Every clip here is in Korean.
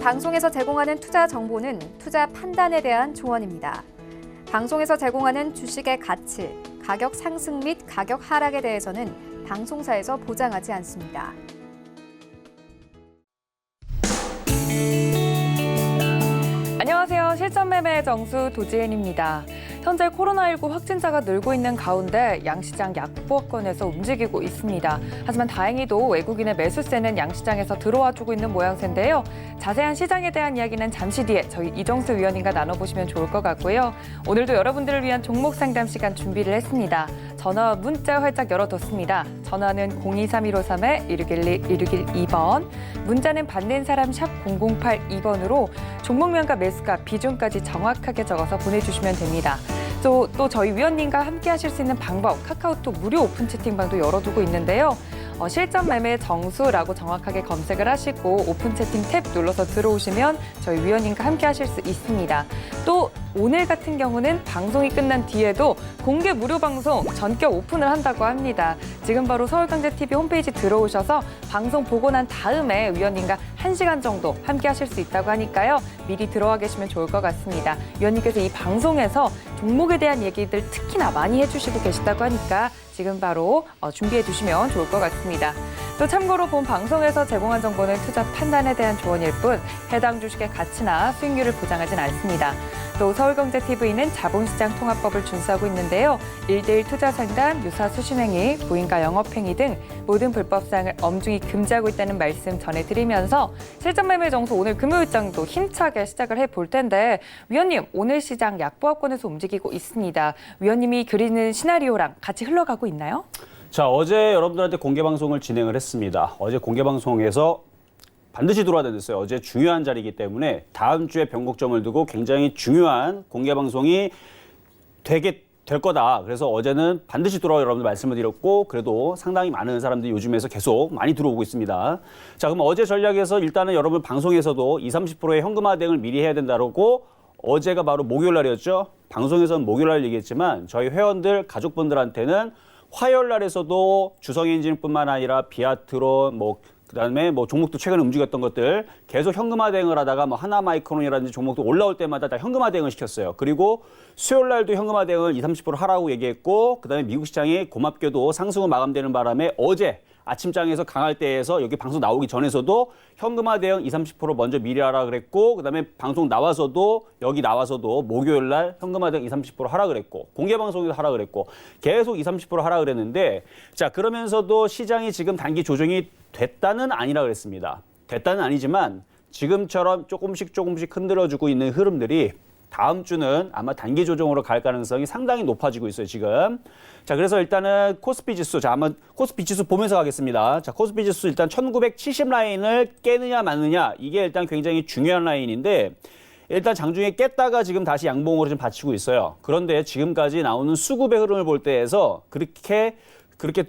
방송에서 제공하는 투자 정보는 투자 판단에 대한 조언입니다. 방송에서 제공하는 주식의 가치, 가격 상승 및 가격 하락에 대해서는 방송사에서 보장하지 않습니다. 안녕하세요. 실전매매의 정수 도지은입니다. 현재 코로나19 확진자가 늘고 있는 가운데 양시장 약보권에서 움직이고 있습니다. 하지만 다행히도 외국인의 매수세는 양시장에서 들어와주고 있는 모양새인데요. 자세한 시장에 대한 이야기는 잠시 뒤에 저희 이정수 위원님과 나눠보시면 좋을 것 같고요. 오늘도 여러분들을 위한 종목 상담 시간 준비를 했습니다. 전화, 문자 활짝 열어뒀습니다. 전화는 023-153-1612번, 문자는 받는 사람 샵 0082번으로 종목명과 매수가, 비중까지 정확하게 적어서 보내주시면 됩니다. 또 저희 위원님과 함께 하실 수 있는 방법, 카카오톡 무료 오픈 채팅방도 열어두고 있는데요. 실전 매매 정수라고 정확하게 검색을 하시고 오픈 채팅 탭 눌러서 들어오시면 저희 위원님과 함께 하실 수 있습니다. 또 오늘 같은 경우는 방송이 끝난 뒤에도 공개 무료 방송 전격 오픈을 한다고 합니다. 지금 바로 서울경제TV 홈페이지 들어오셔서 방송 보고 난 다음에 위원님과 1시간 정도 함께 하실 수 있다고 하니까요. 미리 들어와 계시면 좋을 것 같습니다. 위원님께서 이 방송에서 종목에 대한 얘기들 특히나 많이 해주시고 계시다고 하니까 지금 바로 준비해 두시면 좋을 것 같습니다. 또 참고로 본 방송에서 제공한 정보는 투자 판단에 대한 조언일 뿐 해당 주식의 가치나 수익률을 보장하진 않습니다. 또 서울경제TV는 자본시장 통합법을 준수하고 있는데요. 1:1 투자 상담, 유사 수신행위, 부인과 영업행위 등 모든 불법사항을 엄중히 금지하고 있다는 말씀 전해드리면서 실전매매 정수 오늘 금요일장도 힘차게 시작을 해볼 텐데 위원님, 오늘 시장 약보합권에서 움직이고 있습니다. 위원님이 그리는 시나리오랑 같이 흘러가고 있나요? 자, 어제 여러분들한테 공개방송을 진행을 했습니다. 어제 공개방송에서 반드시 들어와야 됐어요. 어제 중요한 자리이기 때문에 다음 주에 변곡점을 두고 굉장히 중요한 공개방송이 될 거다. 그래서 어제는 반드시 들어와 여러분들 말씀을 드렸고 그래도 상당히 많은 사람들이 요즘에서 계속 많이 들어오고 있습니다. 자, 그럼 어제 전략에서 일단은 여러분 방송에서도 20-30%의 현금화 대응을 미리 해야 된다고 어제가 바로 목요일 날이었죠. 방송에서는 목요일 날 얘기했지만 저희 회원들, 가족분들한테는 화요일 날에서도 주성엔진뿐만 아니라 비아트론, 그다음에 종목도 최근에 움직였던 것들 계속 현금화 대응을 하다가 하나마이크론이라든지 종목도 올라올 때마다 다 현금화 대응을 시켰어요. 그리고 수요일 날도 현금화 대응을 20-30% 하라고 얘기했고 그다음에 미국 시장이 고맙게도 상승으로 마감되는 바람에 어제 아침장에서 강할 때에서 여기 방송 나오기 전에서도 현금화 대응 20-30% 먼저 미리 하라 그랬고 그다음에 방송 나와서도 여기 나와서도 목요일 날 현금화 대응 20-30% 하라 그랬고 공개 방송에서 하라 그랬고 계속 20-30% 하라 그랬는데 자, 그러면서도 시장이 지금 단기 조정이 됐다는 아니라 그랬습니다. 됐다는 아니지만 지금처럼 조금씩 흔들어주고 있는 흐름들이 다음 주는 아마 단기 조정으로 갈 가능성이 상당히 높아지고 있어요, 지금. 자, 그래서 일단은 코스피 지수, 자, 한번 코스피 지수 보면서 가겠습니다. 자, 코스피 지수 일단 1970 라인을 깨느냐 마느냐, 이게 일단 굉장히 중요한 라인인데, 일단 장중에 깼다가 지금 다시 양봉으로 좀 받치고 있어요. 그런데 지금까지 나오는 수급의 흐름을 볼 때에서 그렇게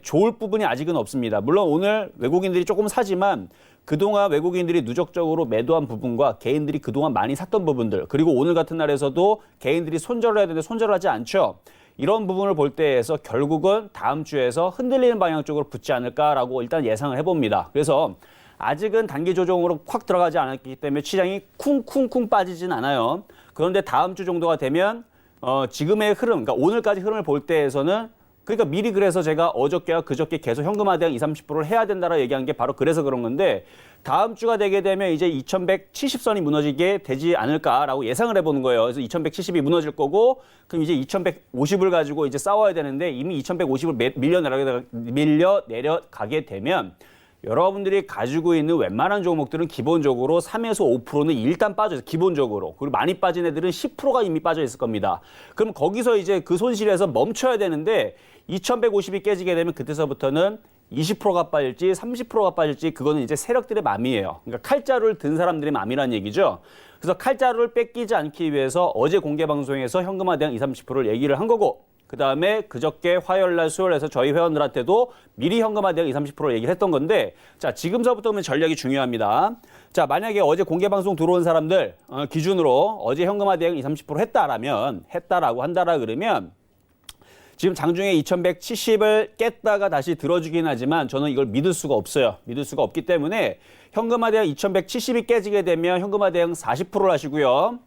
좋을 부분이 아직은 없습니다. 물론 오늘 외국인들이 조금 사지만 그동안 외국인들이 누적적으로 매도한 부분과 개인들이 그동안 많이 샀던 부분들 그리고 오늘 같은 날에서도 개인들이 손절을 해야 되는데 손절을 하지 않죠. 이런 부분을 볼 때에서 결국은 다음 주에서 흔들리는 방향 쪽으로 붙지 않을까라고 일단 예상을 해봅니다. 그래서 아직은 단기 조정으로 콱 들어가지 않았기 때문에 시장이 쿵쿵쿵 빠지진 않아요. 그런데 다음 주 정도가 되면 지금의 흐름, 그러니까 오늘까지 흐름을 볼 때에서는 그러니까 미리 그래서 제가 어저께와 그저께 계속 현금화 대응 20-30%를 해야 된다라고 얘기한 게 바로 그래서 그런 건데 다음 주가 되게 되면 이제 2170선이 무너지게 되지 않을까라고 예상을 해보는 거예요. 그래서 2170이 무너질 거고 그럼 이제 2150을 가지고 이제 싸워야 되는데 이미 2150을 밀려 내려가게 되면 여러분들이 가지고 있는 웬만한 종목들은 기본적으로 3에서 5%는 일단 빠져요. 기본적으로. 그리고 많이 빠진 애들은 10%가 이미 빠져 있을 겁니다. 그럼 거기서 이제 그 손실에서 멈춰야 되는데 2150이 깨지게 되면 그때서부터는 20%가 빠질지 30%가 빠질지 그거는 이제 세력들의 맘이에요. 그러니까 칼자루를 든 사람들의 맘이라는 얘기죠. 그래서 칼자루를 뺏기지 않기 위해서 어제 공개 방송에서 현금화 대응 20-30%를 얘기를 한 거고 그다음에 그저께 화요일날 수요일에서 저희 회원들한테도 미리 현금화 대응 20-30% 얘기를 했던 건데 자, 지금서부터는 전략이 중요합니다. 자, 만약에 어제 공개 방송 들어온 사람들 기준으로 어제 현금화 대응 20-30% 했다라고 한다라 그러면 지금 장중에 2170을 깼다가 다시 들어주긴 하지만 저는 이걸 믿을 수가 없어요. 믿을 수가 없기 때문에 현금화 대응 2170이 깨지게 되면 현금화 대응 40%를 하시고요.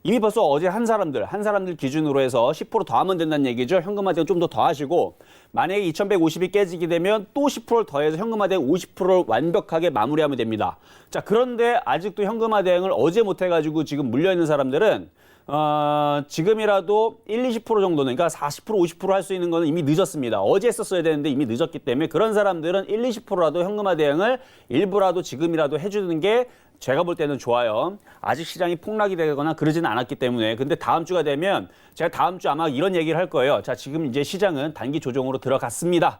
이미 벌써 어제 한 사람들 기준으로 해서 10% 더하면 된다는 얘기죠. 현금화 대응 좀 더 더하시고 만약에 2150이 깨지게 되면 또 10%를 더해서 현금화 대응 50%를 완벽하게 마무리하면 됩니다. 자, 그런데 아직도 현금화 대응을 어제 못해가지고 지금 물려있는 사람들은 지금이라도 20% 정도는, 그러니까 40%, 50% 할 수 있는 거는 이미 늦었습니다. 어제 했었어야 되는데 이미 늦었기 때문에 그런 사람들은 20%라도 현금화 대응을 일부라도 지금이라도 해주는 게 제가 볼 때는 좋아요. 아직 시장이 폭락이 되거나 그러지는 않았기 때문에. 근데 다음 주가 되면 제가 다음 주 아마 이런 얘기를 할 거예요. 자, 지금 이제 시장은 단기 조정으로 들어갔습니다.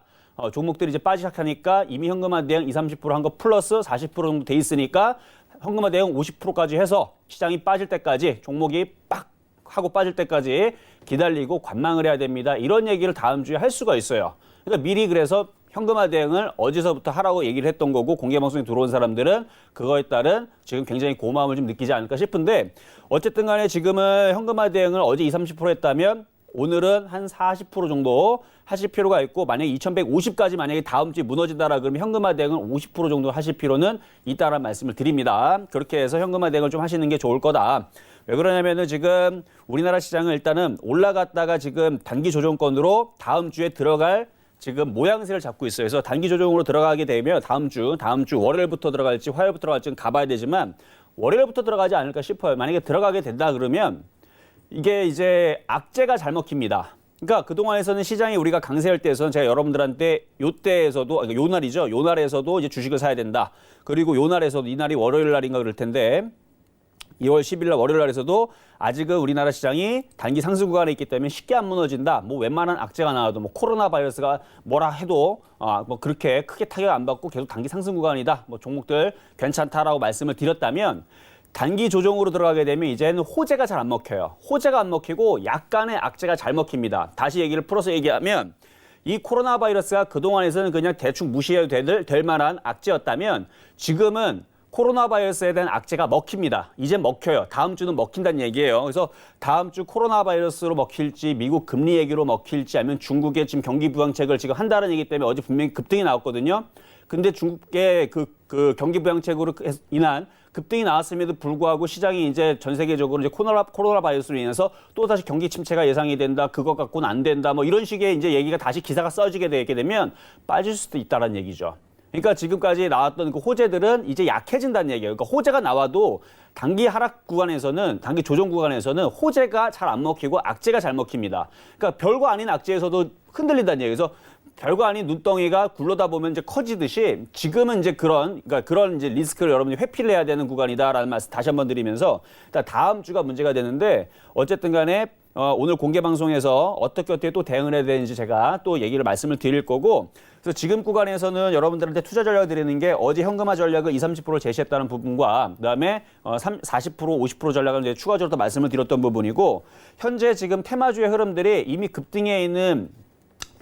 종목들이 이제 빠지기 시작하니까 이미 현금화 대응 20, 30% 한 거 플러스 40% 정도 돼 있으니까 현금화 대응 50%까지 해서 시장이 빠질 때까지 종목이 빡 하고 빠질 때까지 기다리고 관망을 해야 됩니다. 이런 얘기를 다음 주에 할 수가 있어요. 그러니까 미리 그래서 현금화 대응을 어제서부터 하라고 얘기를 했던 거고 공개방송에 들어온 사람들은 그거에 따른 지금 굉장히 고마움을 좀 느끼지 않을까 싶은데 어쨌든 간에 지금은 현금화 대응을 어제 20, 30% 했다면 오늘은 한 40% 정도 하실 필요가 있고 만약에 2150까지 만약에 다음 주에 무너진다라 그러면 현금화 대응을 50% 정도 하실 필요는 있다라는 말씀을 드립니다. 그렇게 해서 현금화 대응을 좀 하시는 게 좋을 거다. 왜 그러냐면은 지금 우리나라 시장은 일단은 올라갔다가 지금 단기 조정권으로 다음 주에 들어갈 지금 모양새를 잡고 있어요. 그래서 단기 조정으로 들어가게 되면 다음 주 월요일부터 들어갈지 화요일부터 들어갈지는 가봐야 되지만 월요일부터 들어가지 않을까 싶어요. 만약에 들어가게 된다 그러면 이게 이제 악재가 잘 먹힙니다. 그러니까 그동안에서는 시장이 우리가 강세할 때에서는 제가 여러분들한테 요때에서도, 그러니까 요 날이죠. 요 날에서도 이제 주식을 사야 된다. 그리고 요 날에서도, 이 날이 월요일 날인가 그럴 텐데 2월 10일 날 월요일 날에서도 아직은 우리나라 시장이 단기 상승 구간에 있기 때문에 쉽게 안 무너진다. 뭐 웬만한 악재가 나와도 뭐 코로나 바이러스가 뭐라 해도 뭐 그렇게 크게 타격 안 받고 계속 단기 상승 구간이다. 뭐 종목들 괜찮다라고 말씀을 드렸다면 단기 조정으로 들어가게 되면 이제는 호재가 잘 안 먹혀요. 호재가 안 먹히고 약간의 악재가 잘 먹힙니다. 다시 얘기를 풀어서 얘기하면 이 코로나 바이러스가 그동안에서는 그냥 대충 무시해도 될 만한 악재였다면 지금은 코로나 바이러스에 대한 악재가 먹힙니다. 이제 먹혀요. 다음 주는 먹힌다는 얘기예요. 그래서 다음 주 코로나 바이러스로 먹힐지 미국 금리 얘기로 먹힐지 아니면 중국의 지금 경기 부양책을 지금 한다는 얘기 때문에 어제 분명히 급등이 나왔거든요. 근데 중국의 그 경기 부양책으로 인한 급등이 나왔음에도 불구하고 시장이 이제 전 세계적으로 이제 코로나 바이러스로 인해서 또 다시 경기 침체가 예상이 된다. 그것 갖고는 안 된다. 뭐 이런 식의 이제 얘기가 다시 기사가 써지게 되게 되면 빠질 수도 있다는 얘기죠. 그러니까 지금까지 나왔던 그 호재들은 이제 약해진다는 얘기예요. 그러니까 호재가 나와도 단기 하락 구간에서는, 단기 조정 구간에서는 호재가 잘 안 먹히고 악재가 잘 먹힙니다. 그러니까 별거 아닌 악재에서도 흔들린다는 얘기예요. 그래서 별거 아닌 눈덩이가 굴러다 보면 이제 커지듯이 지금은 이제 그런 이제 리스크를 여러분이 회피를 해야 되는 구간이다라는 말씀 다시 한번 드리면서 일단 다음 주가 문제가 되는데 어쨌든 간에 오늘 공개 방송에서 어떻게 또 대응을 해야 되는지 제가 또 얘기를 말씀을 드릴 거고 그래서 지금 구간에서는 여러분들한테 투자 전략을 드리는 게 어제 현금화 전략을 20, 30% 제시했다는 부분과 그다음에 40%, 50% 전략을 이제 추가적으로 또 말씀을 드렸던 부분이고 현재 지금 테마주의 흐름들이 이미 급등해 있는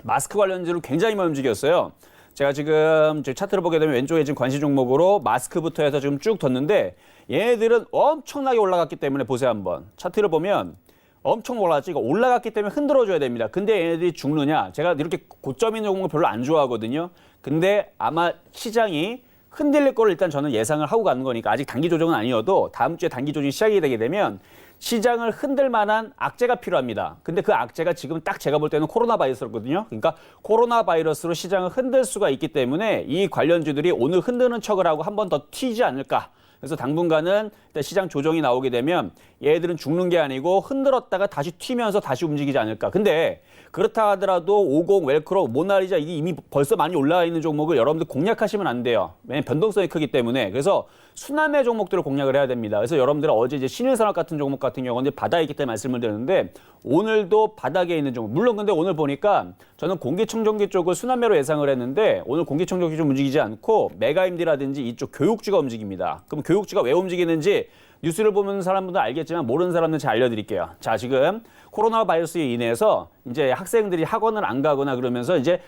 마스크 관련주로 굉장히 많이 움직였어요. 제가 지금 차트를 보게 되면 왼쪽에 지금 관심 종목으로 마스크부터 해서 지금 쭉 뒀는데 얘네들은 엄청나게 올라갔기 때문에 보세요 한번. 차트를 보면 엄청 올라갔죠. 이거 올라갔기 때문에 흔들어줘야 됩니다. 근데 얘네들이 죽느냐? 제가 이렇게 고점 있는 종목을 별로 안 좋아하거든요. 근데 아마 시장이 흔들릴 거를 일단 저는 예상을 하고 가는 거니까 아직 단기 조정은 아니어도 다음 주에 단기 조정이 시작이 되게 되면 시장을 흔들 만한 악재가 필요합니다. 근데 그 악재가 지금 딱 제가 볼 때는 코로나 바이러스거든요. 그러니까 코로나 바이러스로 시장을 흔들 수가 있기 때문에 이 관련주들이 오늘 흔드는 척을 하고 한 번 더 튀지 않을까. 그래서 당분간은 일단 시장 조정이 나오게 되면 얘들은 죽는 게 아니고 흔들었다가 다시 튀면서 다시 움직이지 않을까. 근데 그렇다 하더라도 50, 웰크로, 모나리자 이게 이미 벌써 많이 올라와 있는 종목을 여러분들 공략하시면 안 돼요. 왜냐면 변동성이 크기 때문에. 그래서 순환매 종목들을 공략을 해야 됩니다. 그래서 여러분들은 어제 이제 신일산업 같은 종목 같은 경우는 바닥에 있기 때문에 말씀을 드렸는데 오늘도 바닥에 있는 종목. 물론 근데 오늘 보니까 저는 공기청정기 쪽을 순환매로 예상을 했는데 오늘 공기청정기 좀 움직이지 않고 메가임디라든지 이쪽 교육주가 움직입니다. 그럼 교육주가 왜 움직이는지 뉴스를 보는 사람들은 알겠지만 모르는 사람들은 제가 알려드릴게요. 자, 지금 코로나 바이러스에 인해서 이제 학생들이 학원을 안 가거나 그러면서 이제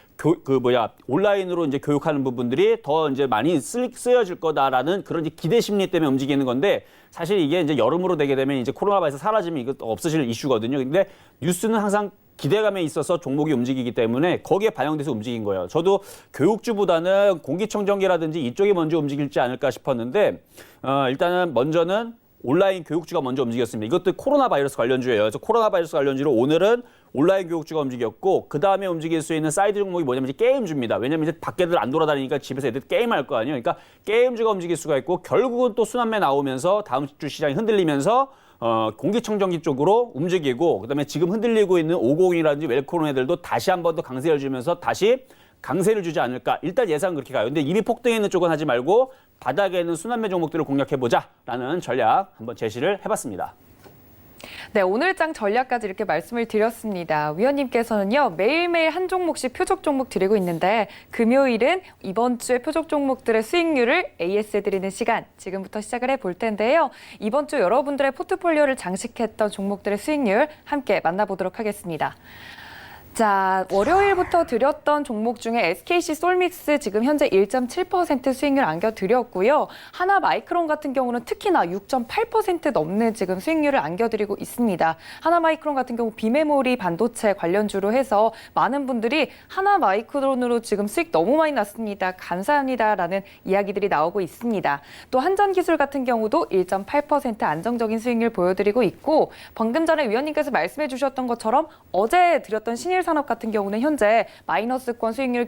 온라인으로 이제 교육하는 부분들이 더 이제 많이 쓰여질 거다라는 그런 이제 기대 심리 때문에 움직이는 건데 사실 이게 이제 여름으로 되게 되면 이제 코로나 바이러스 사라지면 이거 없으실 이슈거든요. 근데 뉴스는 항상 기대감에 있어서 종목이 움직이기 때문에 거기에 반영돼서 움직인 거예요. 저도 교육주보다는 공기청정기라든지 이쪽이 먼저 움직일지 않을까 싶었는데 일단은 먼저는 온라인 교육주가 먼저 움직였습니다. 이것도 코로나 바이러스 관련주예요. 그래서 코로나 바이러스 관련주로 오늘은 온라인 교육주가 움직였고 그 다음에 움직일 수 있는 사이드 종목이 뭐냐면 이제 게임주입니다. 왜냐면 이제 밖에들 안 돌아다니니까 집에서 애들 게임할 거 아니에요. 그러니까 게임주가 움직일 수가 있고 결국은 또 순환매 나오면서 다음 주 시장이 흔들리면서 공기청정기 쪽으로 움직이고 그다음에 지금 흔들리고 있는 50이라든지 웰코론 애들도 다시 한 번 더 강세를 주면서 다시 강세를 주지 않을까. 일단 예상은 그렇게 가요. 근데 이미 폭등해 있는 쪽은 하지 말고 바닥에 있는 순환매 종목들을 공략해보자라는 전략 한번 제시를 해봤습니다. 네, 오늘장 전략까지 이렇게 말씀을 드렸습니다. 위원님께서는요, 매일매일 한 종목씩 표적 종목 드리고 있는데 금요일은 이번 주에 표적 종목들의 수익률을 AS 드리는 시간 지금부터 시작을 해볼 텐데요. 이번 주 여러분들의 포트폴리오를 장식했던 종목들의 수익률 함께 만나보도록 하겠습니다. 자, 월요일부터 드렸던 종목 중에 SKC 솔믹스 지금 현재 1.7% 수익률 안겨드렸고요. 하나 마이크론 같은 경우는 특히나 6.8% 넘는 지금 수익률을 안겨드리고 있습니다. 하나 마이크론 같은 경우 비메모리 반도체 관련주로 해서 많은 분들이 하나 마이크론으로 지금 수익 너무 많이 났습니다. 감사합니다라는 이야기들이 나오고 있습니다. 또 한전기술 같은 경우도 1.8% 안정적인 수익률 보여드리고 있고 방금 전에 위원님께서 말씀해 주셨던 것처럼 어제 드렸던 신일 산업 같은 경우는 현재 마이너스권 수익률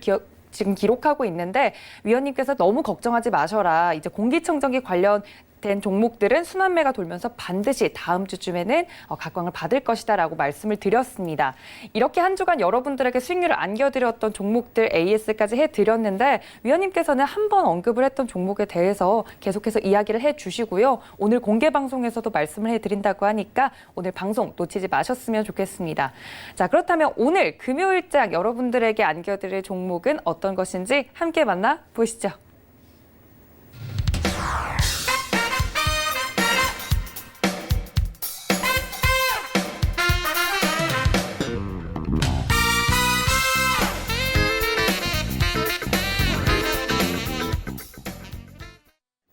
지금 기록하고 있는데 위원님께서 너무 걱정하지 마셔라. 이제 공기청정기 관련된 종목들은 순환매가 돌면서 반드시 다음 주쯤에는 각광을 받을 것이다라고 말씀을 드렸습니다. 이렇게 한 주간 여러분들에게 수익률을 안겨드렸던 종목들 AS까지 해드렸는데 위원님께서는 한 번 언급을 했던 종목에 대해서 계속해서 이야기를 해주시고요. 오늘 공개 방송에서도 말씀을 해드린다고 하니까 오늘 방송 놓치지 마셨으면 좋겠습니다. 자, 그렇다면 오늘 금요일장 여러분들에게 안겨드릴 종목은 어떤 것인지 함께 만나보시죠.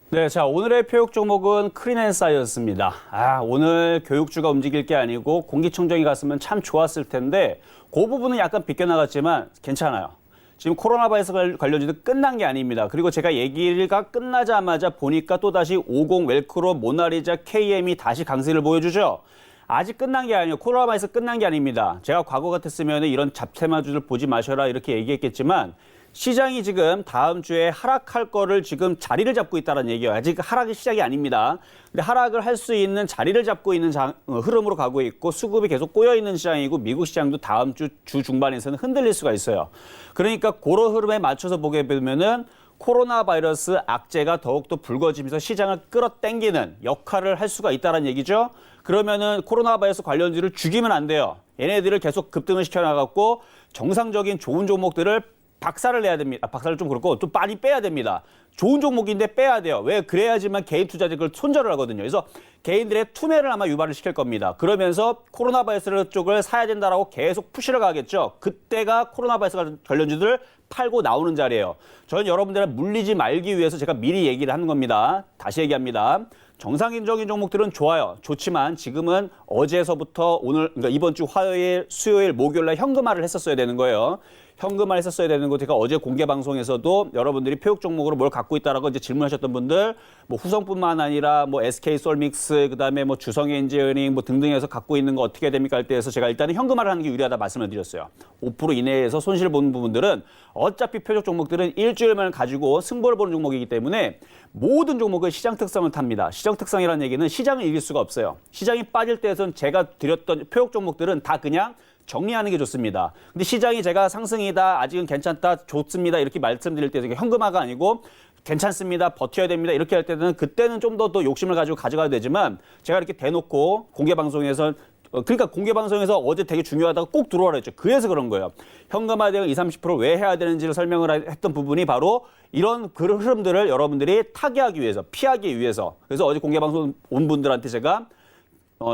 네, 자, 오늘의 표육 종목은 크린앤사이언스입니다. 오늘 교육주가 움직일 게 아니고 공기청정기 갔으면 참 좋았을 텐데 그 부분은 약간 비껴나갔지만 괜찮아요. 지금 코로나 바이러스 관련주도 끝난 게 아닙니다. 그리고 제가 얘기가 끝나자마자 보니까 또다시 50 웰크로 모나리자 KM이 다시 강세를 보여주죠. 아직 끝난 게 아니에요. 코로나 바이러스 끝난 게 아닙니다. 제가 과거 같았으면 이런 잡채마주를 보지 마셔라 이렇게 얘기했겠지만 시장이 지금 다음 주에 하락할 거를 지금 자리를 잡고 있다는 얘기예요. 아직 하락이 시작이 아닙니다. 근데 하락을 할 수 있는 자리를 잡고 있는 흐름으로 가고 있고 수급이 계속 꼬여 있는 시장이고 미국 시장도 다음 주 중반에서는 흔들릴 수가 있어요. 그러니까 그런 흐름에 맞춰서 보게 되면은 코로나 바이러스 악재가 더욱더 불거지면서 시장을 끌어당기는 역할을 할 수가 있다는 얘기죠. 그러면은 코로나 바이러스 관련주를 죽이면 안 돼요. 얘네들을 계속 급등을 시켜나갔고 정상적인 좋은 종목들을 박살을 내야 됩니다. 박살을 좀 그렇고 또 많이 빼야 됩니다. 좋은 종목인데 빼야 돼요. 왜? 그래야지만 개인 투자자들 그걸 손절을 하거든요. 그래서 개인들의 투매를 아마 유발을 시킬 겁니다. 그러면서 코로나 바이러스 쪽을 사야 된다라고 계속 푸시를 가겠죠. 그때가 코로나 바이러스 관련주들을 팔고 나오는 자리예요. 저는 여러분들을 물리지 말기 위해서 제가 미리 얘기를 하는 겁니다. 다시 얘기합니다. 정상적인 종목들은 좋아요. 좋지만 지금은 어제서부터 오늘, 그러니까 이번 주 화요일, 수요일, 목요일 날 현금화를 했었어야 되는 거예요. 현금화를 했었어야 되는 거 제가 어제 공개 방송에서도 여러분들이 표육 종목으로 뭘 갖고 있다라고 이제 질문하셨던 분들 뭐 후성뿐만 아니라 뭐 SK 솔믹스 그다음에 뭐 주성 엔지니어링 뭐 등등해서 갖고 있는 거 어떻게 됩니까 할 때에서 제가 일단은 현금화를 하는 게 유리하다 말씀을 드렸어요. 5% 이내에서 손실 보는 부분들은 어차피 표적 종목들은 일주일만 가지고 승부를 보는 종목이기 때문에 모든 종목은 시장 특성을 탑니다. 시장 특성이라는 얘기는 시장을 이길 수가 없어요. 시장이 빠질 때에선 제가 드렸던 표적 종목들은 다 그냥 정리하는 게 좋습니다. 근데 시장이 제가 상승이다, 아직은 괜찮다, 좋습니다 이렇게 말씀드릴 때 현금화가 아니고 괜찮습니다, 버텨야 됩니다 이렇게 할 때는 그때는 좀 더 욕심을 가지고 가져가야 되지만 제가 이렇게 대놓고 공개 방송에서 그러니까 공개 방송에서 어제 되게 중요하다고 꼭 들어오라 했죠. 그래서 그런 거예요. 현금화 대응 20-30% 왜 해야 되는지를 설명을 했던 부분이 바로 이런 그런 흐름들을 여러분들이 타개하기 위해서, 피하기 위해서. 그래서 어제 공개 방송 온 분들한테 제가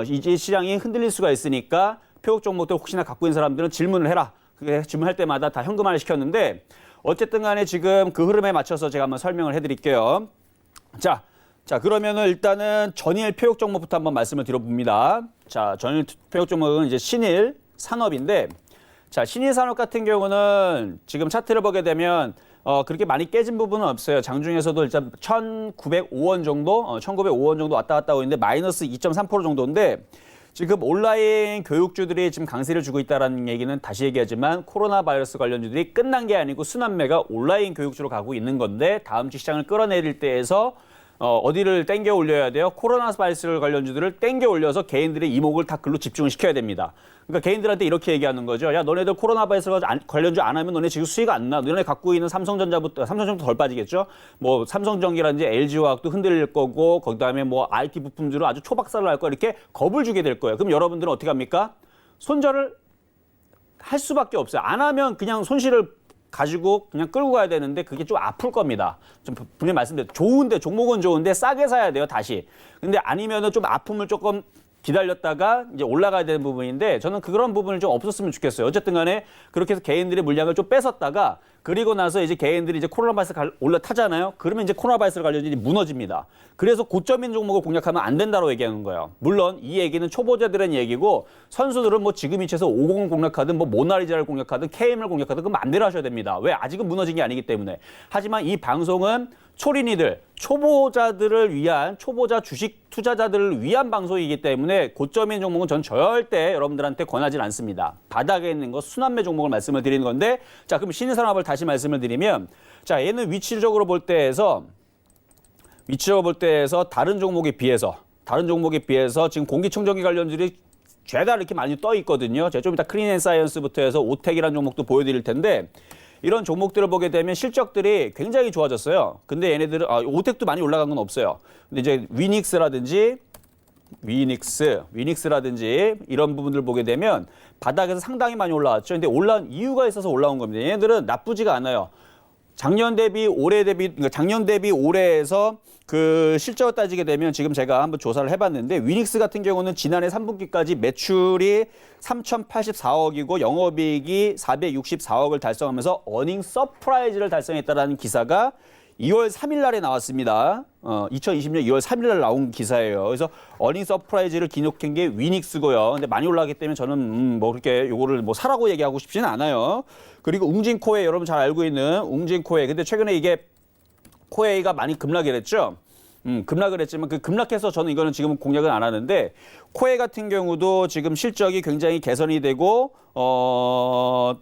이제 시장이 흔들릴 수가 있으니까 표적 종목들 혹시나 갖고 있는 사람들은 질문을 해라. 그게 질문할 때마다 다 현금화를 시켰는데 어쨌든 간에 지금 그 흐름에 맞춰서 제가 한번 설명을 해드릴게요. 자, 그러면은 일단은 전일 표적 종목부터 한번 말씀을 드려봅니다. 자, 전일 표적 종목은 이제 신일, 산업인데, 자, 신일 산업 같은 경우는 지금 차트를 보게 되면 그렇게 많이 깨진 부분은 없어요. 장중에서도 일단 1,905원 정도, 1,905원 정도 왔다 갔다 하고 있는데 마이너스 2.3% 정도인데, 지금 온라인 교육주들이 지금 강세를 주고 있다는 얘기는 다시 얘기하지만 코로나 바이러스 관련주들이 끝난 게 아니고 순환매가 온라인 교육주로 가고 있는 건데, 다음 주 시장을 끌어내릴 때에서 어디를 땡겨 올려야 돼요? 코로나 바이러스 관련주들을 땡겨 올려서 개인들의 이목을 다 글로 집중을 시켜야 됩니다. 그러니까 개인들한테 이렇게 얘기하는 거죠. 야, 너네들 코로나 바이러스 관련주 안 하면 너네 지금 수익 안 나. 너네 갖고 있는 삼성전자부터 덜 빠지겠죠. 뭐 삼성전기라든지 LG화학도 흔들릴 거고, 그다음에 뭐 IT 부품들은 아주 초박살을 날 거, 이렇게 겁을 주게 될 거예요. 그럼 여러분들은 어떻게 합니까? 손절을 할 수밖에 없어요. 안 하면 그냥 손실을 가지고 그냥 끌고 가야 되는데 그게 좀 아플 겁니다. 좀 분명히 말씀드려요. 좋은데, 종목은 좋은데 싸게 사야 돼요, 다시. 근데 아니면은 좀 아픔을 조금 기다렸다가 이제 올라가야 되는 부분인데, 저는 그런 부분을 좀 없었으면 좋겠어요. 어쨌든 간에 그렇게 해서 개인들의 물량을 좀 뺏었다가, 그리고 나서 이제 개인들이 이제 코로나 바이러스 올라타잖아요. 그러면 이제 코로나 바이러스 관련주들이 무너집니다. 그래서 고점인 종목을 공략하면 안 된다고 얘기하는 거예요. 물론 이 얘기는 초보자들은 얘기고, 선수들은 뭐 지금 이치에서 50을 공략하든 뭐 모나리자를 공략하든 KM을 공략하든 그 마음대로 하셔야 됩니다. 왜? 아직은 무너진 게 아니기 때문에. 하지만 이 방송은 초린이들, 초보자들을 위한, 초보자 주식 투자자들을 위한 방송이기 때문에 고점인 종목은 전 절대 여러분들한테 권하지 않습니다. 바닥에 있는 거 순환매 종목을 말씀을 드리는 건데, 자, 그럼 신일산업을 다시 말씀을 드리면, 자, 얘는 위치적으로 볼 때에서 다른 종목에 비해서 지금 공기청정기 관련들이 죄다 이렇게 많이 떠 있거든요. 제가 좀 이따 클린앤사이언스부터 해서 오텍이라는 종목도 보여드릴 텐데, 이런 종목들을 보게 되면 실적들이 굉장히 좋아졌어요. 근데 얘네들은 오텍도 많이 올라간 건 없어요. 근데 이제 위닉스라든지 이런 부분들 보게 되면 바닥에서 상당히 많이 올라왔죠. 근데 올라온 이유가 있어서 올라온 겁니다. 얘네들은 나쁘지가 않아요. 작년 대비 올해에서 그 실적을 따지게 되면, 지금 제가 한번 조사를 해봤는데, 위닉스 같은 경우는 지난해 3분기까지 매출이 3,084억이고 영업이익이 464억을 달성하면서 어닝 서프라이즈를 달성했다라는 기사가 2월 3일 날에 나왔습니다. 2020년 2월 3일 날 나온 기사예요. 그래서 어닝 서프라이즈를 기록한 게 위닉스고요. 근데 많이 올라가기 때문에 저는 뭐 그렇게 요거를 뭐 사라고 얘기하고 싶지는 않아요. 그리고 웅진코웨이, 여러분 잘 알고 있는 웅진코웨이. 근데 최근에 이게 코웨이가 많이 급락을 했죠. 급락을 했지만 그 급락해서 저는 이거는 지금 공략은 안 하는데, 코웨이 같은 경우도 지금 실적이 굉장히 개선이 되고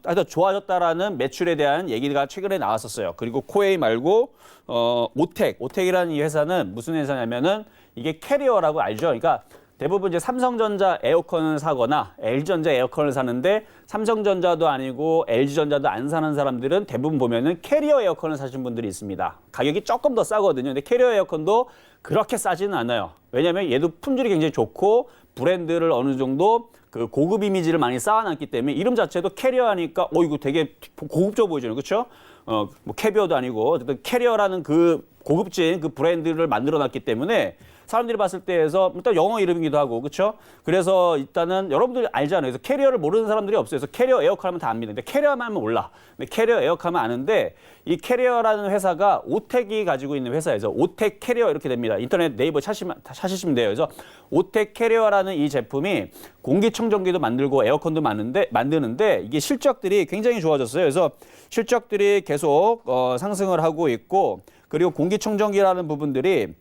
하여튼 좋아졌다라는 매출에 대한 얘기가 최근에 나왔었어요. 그리고 코웨이 말고 오텍이라는 이 회사는 무슨 회사냐면은 이게 캐리어라고 알죠. 그러니까 대부분 이제 삼성전자 에어컨을 사거나 LG전자 에어컨을 사는데, 삼성전자도 아니고 LG전자도 안 사는 사람들은 대부분 보면은 캐리어 에어컨을 사신 분들이 있습니다. 가격이 조금 더 싸거든요. 근데 캐리어 에어컨도 그렇게 싸지는 않아요. 왜냐하면 얘도 품질이 굉장히 좋고 브랜드를 어느 정도 그 고급 이미지를 많이 쌓아놨기 때문에, 이름 자체도 캐리어 하니까 이거 되게 고급져 보이잖아요. 그렇죠? 뭐 캐비어도 아니고 어쨌든 캐리어라는 그 고급진 그 브랜드를 만들어놨기 때문에 사람들이 봤을 때에서 일단 영어 이름이기도 하고, 그렇죠? 그래서 일단은 여러분들이 알잖아요. 그래서 캐리어를 모르는 사람들이 없어요. 그래서 캐리어 에어컨 하면 다 압니다. 근데 캐리어만 하면 몰라. 근데 캐리어 에어컨 하면 아는데, 이 캐리어라는 회사가 오텍이 가지고 있는 회사에서 오텍 캐리어 이렇게 됩니다. 인터넷 네이버 찾으시면 돼요. 그래서 오텍 캐리어라는 이 제품이 공기청정기도 만들고 에어컨도 만드는데 이게 실적들이 굉장히 좋아졌어요. 그래서 실적들이 계속 상승을 하고 있고, 그리고 공기청정기라는 부분들이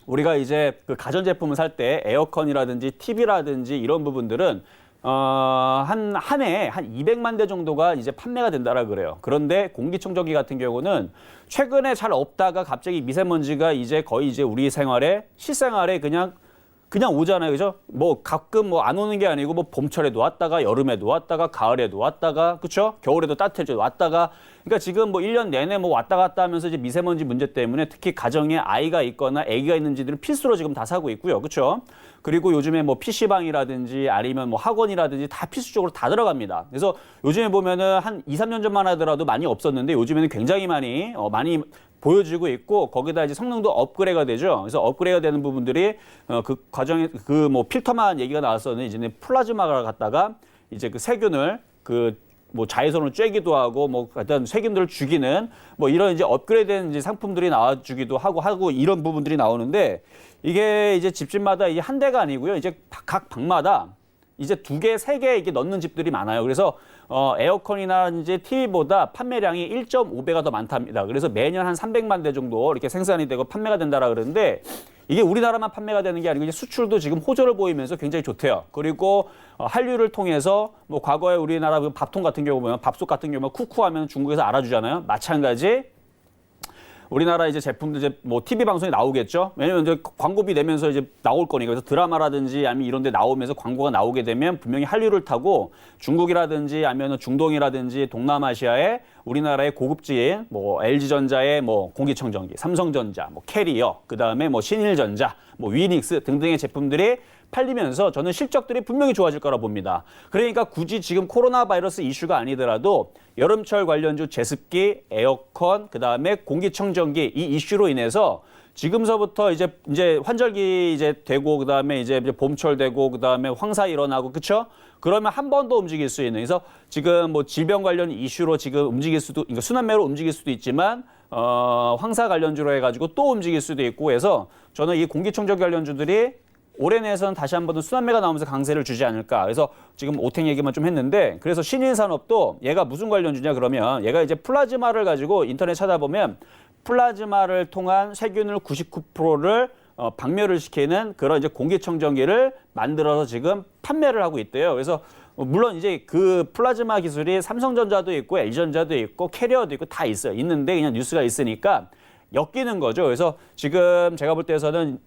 우리가 이제 그 가전제품을 살 때 에어컨이라든지 TV라든지 이런 부분들은 한 해에 한 200만 대 정도가 이제 판매가 된다라 그래요. 그런데 공기청정기 같은 경우는 최근에 잘 없다가 갑자기 미세먼지가 이제 거의 이제 우리 실생활에 그냥 오잖아요. 그죠? 뭐 가끔 뭐 안 오는 게 아니고 뭐 봄철에도 왔다가 여름에도 왔다가 가을에도 왔다가, 그렇죠? 겨울에도 따뜻해져 왔다가. 그러니까 지금 뭐 1년 내내 뭐 왔다 갔다 하면서 이제 미세먼지 문제 때문에 특히 가정에 아이가 있거나 아기가 있는지들은 필수로 지금 다 사고 있고요. 그렇죠? 그리고 요즘에 뭐 PC방이라든지 아니면 뭐 학원이라든지 다 필수적으로 다 들어갑니다. 그래서 요즘에 보면은 한 2, 3년 전만 하더라도 많이 없었는데 요즘에는 굉장히 많이 보여지고 있고, 거기다 이제 성능도 업그레이드가 되죠. 그래서 업그레이드가 되는 부분들이 그 과정에 그 뭐 필터만 얘기가 나왔었는데, 이제는 플라즈마를 갖다가 이제 그 세균을 뭐 자외선을 쬐기도 하고 뭐 일단 세균들을 죽이는 뭐 이런 이제 업그레이드된 이제 상품들이 나와주기도 하고 이런 부분들이 나오는데, 이게 이제 집집마다 이게 한 대가 아니고요. 이제 각 방마다 이제 2개, 3개 이렇게 넣는 집들이 많아요. 그래서 에어컨이나 이제 TV보다 판매량이 1.5배가 더 많답니다. 그래서 매년 한 300만 대 정도 이렇게 생산이 되고 판매가 된다라 그러는데 이게 우리나라만 판매가 되는 게 아니고 이제 수출도 지금 호조를 보이면서 굉장히 좋대요. 그리고 한류를 통해서 뭐 과거에 우리나라 밥통 같은 경우 보면 밥솥 같은 경우 쿠쿠하면 중국에서 알아주잖아요. 마찬가지. 우리나라 이제 제품들 이제 뭐 TV 방송에 나오겠죠. 왜냐면 이제 광고비 내면서 이제 나올 거니까. 그래서 드라마라든지 아니면 이런 데 나오면서 광고가 나오게 되면 분명히 한류를 타고 중국이라든지 아니면 중동이라든지 동남아시아의 우리나라의 고급진 뭐 LG전자의 뭐 공기청정기, 삼성전자, 뭐 캐리어, 그다음에 뭐 신일전자, 뭐 위닉스 등등의 제품들이 팔리면서 저는 실적들이 분명히 좋아질 거라 봅니다. 그러니까 굳이 지금 코로나 바이러스 이슈가 아니더라도 여름철 관련주 제습기, 에어컨, 그다음에 공기청정기 이 이슈로 인해서 지금서부터 이제 환절기 이제 되고 그다음에 이제 봄철 되고 그다음에 황사 일어나고 그렇죠? 그러면 한 번 더 움직일 수 있는. 그래서 지금 뭐 질병 관련 이슈로 지금 움직일 수도 그러니까 순환매로 움직일 수도 있지만 황사 관련주로 해가지고 또 움직일 수도 있고 해서 저는 이 공기청정기 관련주들이 올해 내에서는 다시 한 번 더 순환매가 나오면서 강세를 주지 않을까. 그래서 지금 오택 얘기만 좀 했는데 그래서 신일산업도 얘가 무슨 관련주냐 그러면 얘가 이제 플라즈마를 가지고 인터넷 찾아보면 플라즈마를 통한 세균을 99%를 박멸을 시키는 그런 이제 공기청정기를 만들어서 지금 판매를 하고 있대요. 그래서 물론 이제 그 플라즈마 기술이 삼성전자도 있고 LG전자도 있고 캐리어도 있고 다 있어요. 있는데 그냥 뉴스가 있으니까 엮이는 거죠. 그래서 지금 제가 볼 때에서는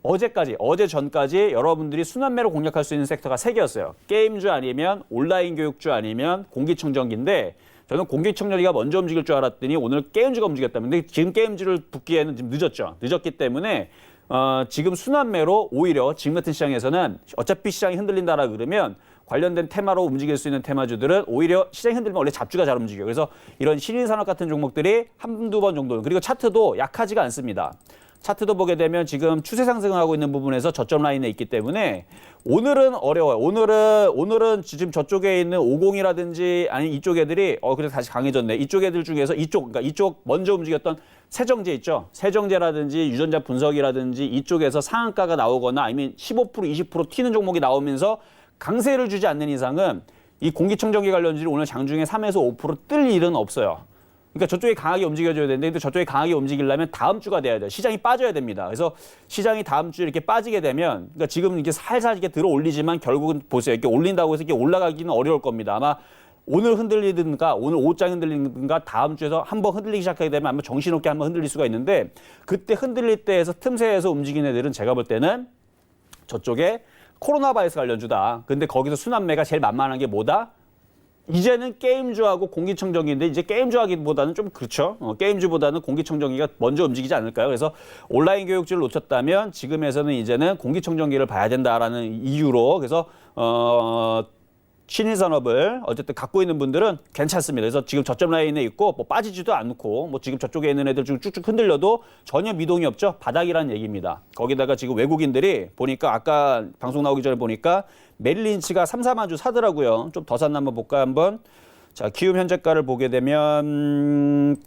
어제 전까지 여러분들이 순환매로 공략할 수 있는 섹터가 3개였어요. 게임주 아니면 온라인 교육주 아니면 공기청정기인데 저는 공기청정기가 먼저 움직일 줄 알았더니 오늘 게임주가 움직였다면 근데 지금 게임주를 붙기에는 지금 늦었죠. 늦었기 때문에 지금 순환매로 오히려 지금 같은 시장에서는 어차피 시장이 흔들린다라 그러면 관련된 테마로 움직일 수 있는 테마주들은 오히려 시장이 흔들리면 원래 잡주가 잘 움직여요. 그래서 이런 신일산업 같은 종목들이 한두 번 정도 그리고 차트도 약하지가 않습니다. 차트도 보게 되면 지금 추세 상승을 하고 있는 부분에서 저점 라인에 있기 때문에 오늘은 어려워요. 오늘은 지금 저쪽에 있는 50이라든지 아니 이쪽 애들이 그래서 다시 강해졌네. 이쪽 애들 중에서 그러니까 이쪽 먼저 움직였던 세정제 있죠. 세정제라든지 유전자 분석이라든지 이쪽에서 상한가가 나오거나 아니면 15% 20% 튀는 종목이 나오면서 강세를 주지 않는 이상은 이 공기청정기 관련주들이 오늘 장중에 3에서 5%뜰 일은 없어요. 그러니까 저쪽에 강하게 움직여줘야 되는데 근데 저쪽에 강하게 움직이려면 다음 주가 돼야 돼요. 시장이 빠져야 됩니다. 그래서 시장이 다음 주에 이렇게 빠지게 되면 그러니까 지금 이렇게 살살 이렇게 들어 올리지만 결국은 보세요. 이렇게 올린다고 해서 이렇게 올라가기는 어려울 겁니다. 아마 오늘 흔들리든가 오늘 오후장 흔들리든가 다음 주에서 한번 흔들리기 시작하게 되면 아마 정신없게 한번 흔들릴 수가 있는데 그때 흔들릴 때에서 틈새에서 움직이는 애들은 제가 볼 때는 저쪽에 코로나 바이러스 관련주다. 근데 거기서 순환매가 제일 만만한 게 뭐다? 이제는 게임주하고 공기청정기인데 이제 게임주하기보다는 좀 그렇죠. 게임주보다는 공기청정기가 먼저 움직이지 않을까요? 그래서 온라인 교육주를 놓쳤다면 지금에서는 이제는 공기청정기를 봐야 된다라는 이유로 그래서 신일산업을 어쨌든 갖고 있는 분들은 괜찮습니다. 그래서 지금 저점 라인에 있고 뭐 빠지지도 않고 뭐 지금 저쪽에 있는 애들 좀 쭉쭉 흔들려도 전혀 미동이 없죠. 바닥이라는 얘기입니다. 거기다가 지금 외국인들이 보니까 아까 방송 나오기 전에 보니까 메릴린치가 3, 4만 주 사더라고요. 좀 더 샀나 한번 볼까 한번. 자, 기업 현재가를 보게 되면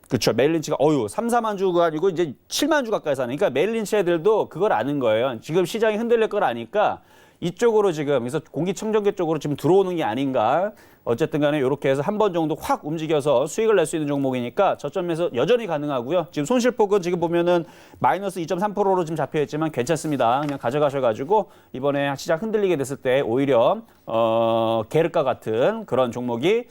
그렇죠. 메릴린치가 3, 4만 주가 아니고 이제 7만 주 가까이 사는. 그러니까 메릴린치 애들도 그걸 아는 거예요. 지금 시장이 흔들릴 걸 아니까 이쪽으로 지금 그래서 공기청정기 쪽으로 지금 들어오는 게 아닌가. 어쨌든 간에 이렇게 해서 한 번 정도 확 움직여서 수익을 낼 수 있는 종목이니까 저점에서 여전히 가능하고요. 지금 손실폭은 지금 보면은 마이너스 2.3%로 지금 잡혀 있지만 괜찮습니다. 그냥 가져가셔가지고 이번에 시장 흔들리게 됐을 때 오히려 게르카 같은 그런 종목이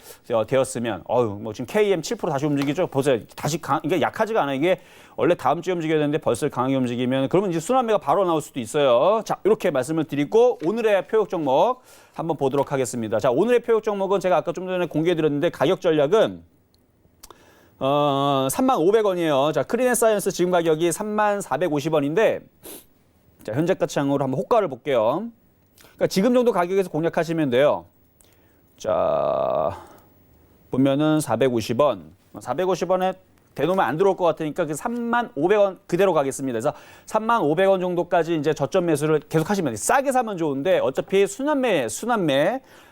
되었으면 뭐 지금 KM 7% 다시 움직이죠. 보세요. 다시 이게 약하지가 않아요. 이게 원래 다음 주에 움직여야 되는데 벌써 강하게 움직이면 그러면 이제 순환매가 바로 나올 수도 있어요. 자, 이렇게 말씀을 드리고 오늘의 표역 종목 한번 보도록 하겠습니다. 자, 오늘의 표역 종목은 제가 아까 좀 전에 공개해드렸는데 가격 전략은 35,500원이에요. 자, 크리넨사이언스 지금 가격이 34,450원인데 자, 현재가 창으로 한번 호가를 볼게요. 그러니까 지금 정도 가격에서 공략하시면 돼요. 자, 보면은 450원. 450원에 대놓으면 안 들어올 것 같으니까 그 35,500원 그대로 가겠습니다. 그래서 35,500원 정도까지 이제 저점 매수를 계속 하시면 돼요. 싸게 사면 좋은데 어차피 순환매.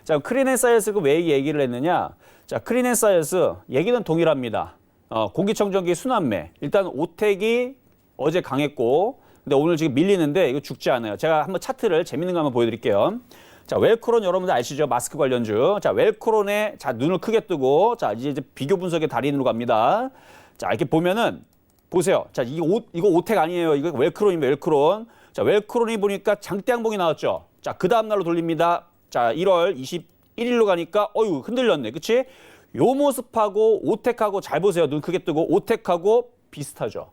자, 크리넨사이언스가 왜 이 얘기를 했느냐? 자, 크리넨사이언스 얘기는 동일합니다. 공기청정기 순환매. 일단 오택이 어제 강했고 근데 오늘 지금 밀리는데 이거 죽지 않아요. 제가 한번 차트를 재밌는 거 한번 보여드릴게요. 자, 웰크론 여러분들 아시죠? 마스크 관련주. 자, 웰크론에 자 눈을 크게 뜨고 자 이제 비교 분석의 달인으로 갑니다. 자, 이렇게 보면은 보세요. 자, 이거 오텍 아니에요. 이거 웰크론입니다. 웰크론. 자, 웰크론이 보니까 장대 항봉이 나왔죠. 자, 그 다음 날로 돌립니다. 자, 1월 21일로 가니까 어유 흔들렸네. 그치? 요 모습하고 오텍하고 잘 보세요. 눈 크게 뜨고 오텍하고 비슷하죠.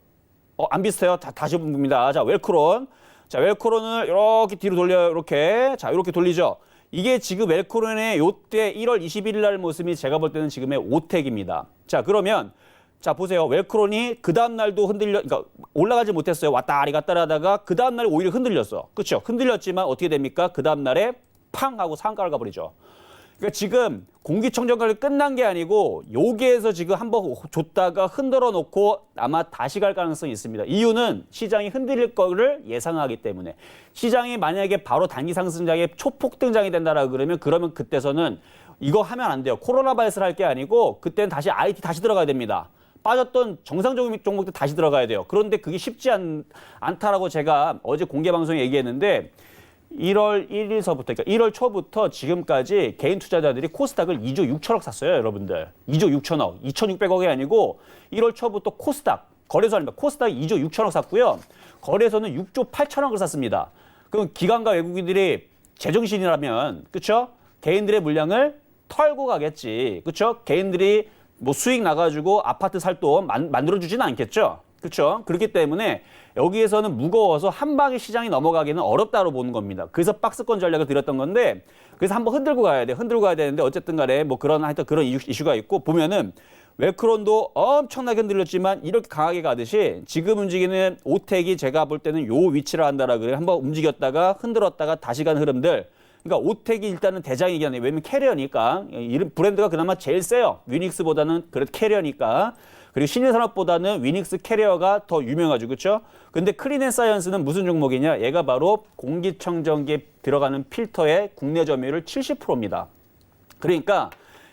안 비슷해요? 다시 봅니다. 자, 웰크론. 자, 웰크론을 이렇게 뒤로 돌려요. 이렇게. 자, 이렇게 돌리죠. 이게 지금 웰크론의 요때 1월 21일 날 모습이 제가 볼 때는 지금의 오텍입니다. 자, 그러면 자, 보세요. 웰크론이 그 다음 날도 그러니까 올라가지 못했어요. 왔다리 갔다리 하다가 그 다음 날에 오히려 흔들렸어. 그렇죠? 흔들렸지만 어떻게 됩니까? 그 다음 날에 팡 하고 상가를 가버리죠. 그러니까 지금 공기청정 관리 끝난 게 아니고 여기에서 지금 한번 줬다가 흔들어 놓고 아마 다시 갈 가능성이 있습니다. 이유는 시장이 흔들릴 거를 예상하기 때문에. 시장이 만약에 바로 단기 상승장에 초폭 등장이 된다라 그러면 그때서는 이거 하면 안 돼요. 코로나 바이러스를 할 게 아니고 그때는 다시 IT 다시 들어가야 됩니다. 빠졌던 정상적인 종목들 다시 들어가야 돼요. 그런데 그게 쉽지 않다라고 제가 어제 공개 방송에 얘기했는데 1월 1일서부터, 그러니까 1월 초부터 지금까지 개인 투자자들이 코스닥을 2조 6천억 샀어요, 여러분들. 2조 6천억, 2,600억이 아니고 1월 초부터 코스닥, 거래소 아닙니다. 코스닥 2조 6천억 샀고요. 거래소는 6조 8천억을 샀습니다. 그럼 기관과 외국인들이 제정신이라면, 그렇죠? 개인들의 물량을 털고 가겠지, 그렇죠? 개인들이 뭐 수익 나가지고 아파트 살 돈 만들어주지는 않겠죠. 그렇죠? 그렇기 때문에 여기에서는 무거워서 한 방에 시장이 넘어가기는 어렵다고 보는 겁니다. 그래서 박스권 전략을 드렸던 건데 그래서 한번 흔들고 가야 돼. 흔들고 가야 되는데 어쨌든 간에 뭐 하여튼 그런 이슈가 있고 보면은 웰크론도 엄청나게 흔들렸지만 이렇게 강하게 가듯이 지금 움직이는 오텍이 제가 볼 때는 요 위치를 한다라 그래요. 한번 움직였다가 흔들었다가 다시 간 흐름들. 그러니까 오텍이 일단은 대장이긴 하네요. 왜냐면 캐리어니까. 이름 브랜드가 그나마 제일 세요. 위닉스보다는 그래도 캐리어니까. 그리고 신일산업보다는 위닉스 캐리어가 더 유명하죠. 그렇죠? 근데 클린앤사이언스는 무슨 종목이냐? 얘가 바로 공기청정기에 들어가는 필터의 국내 점유율 70%입니다. 그러니까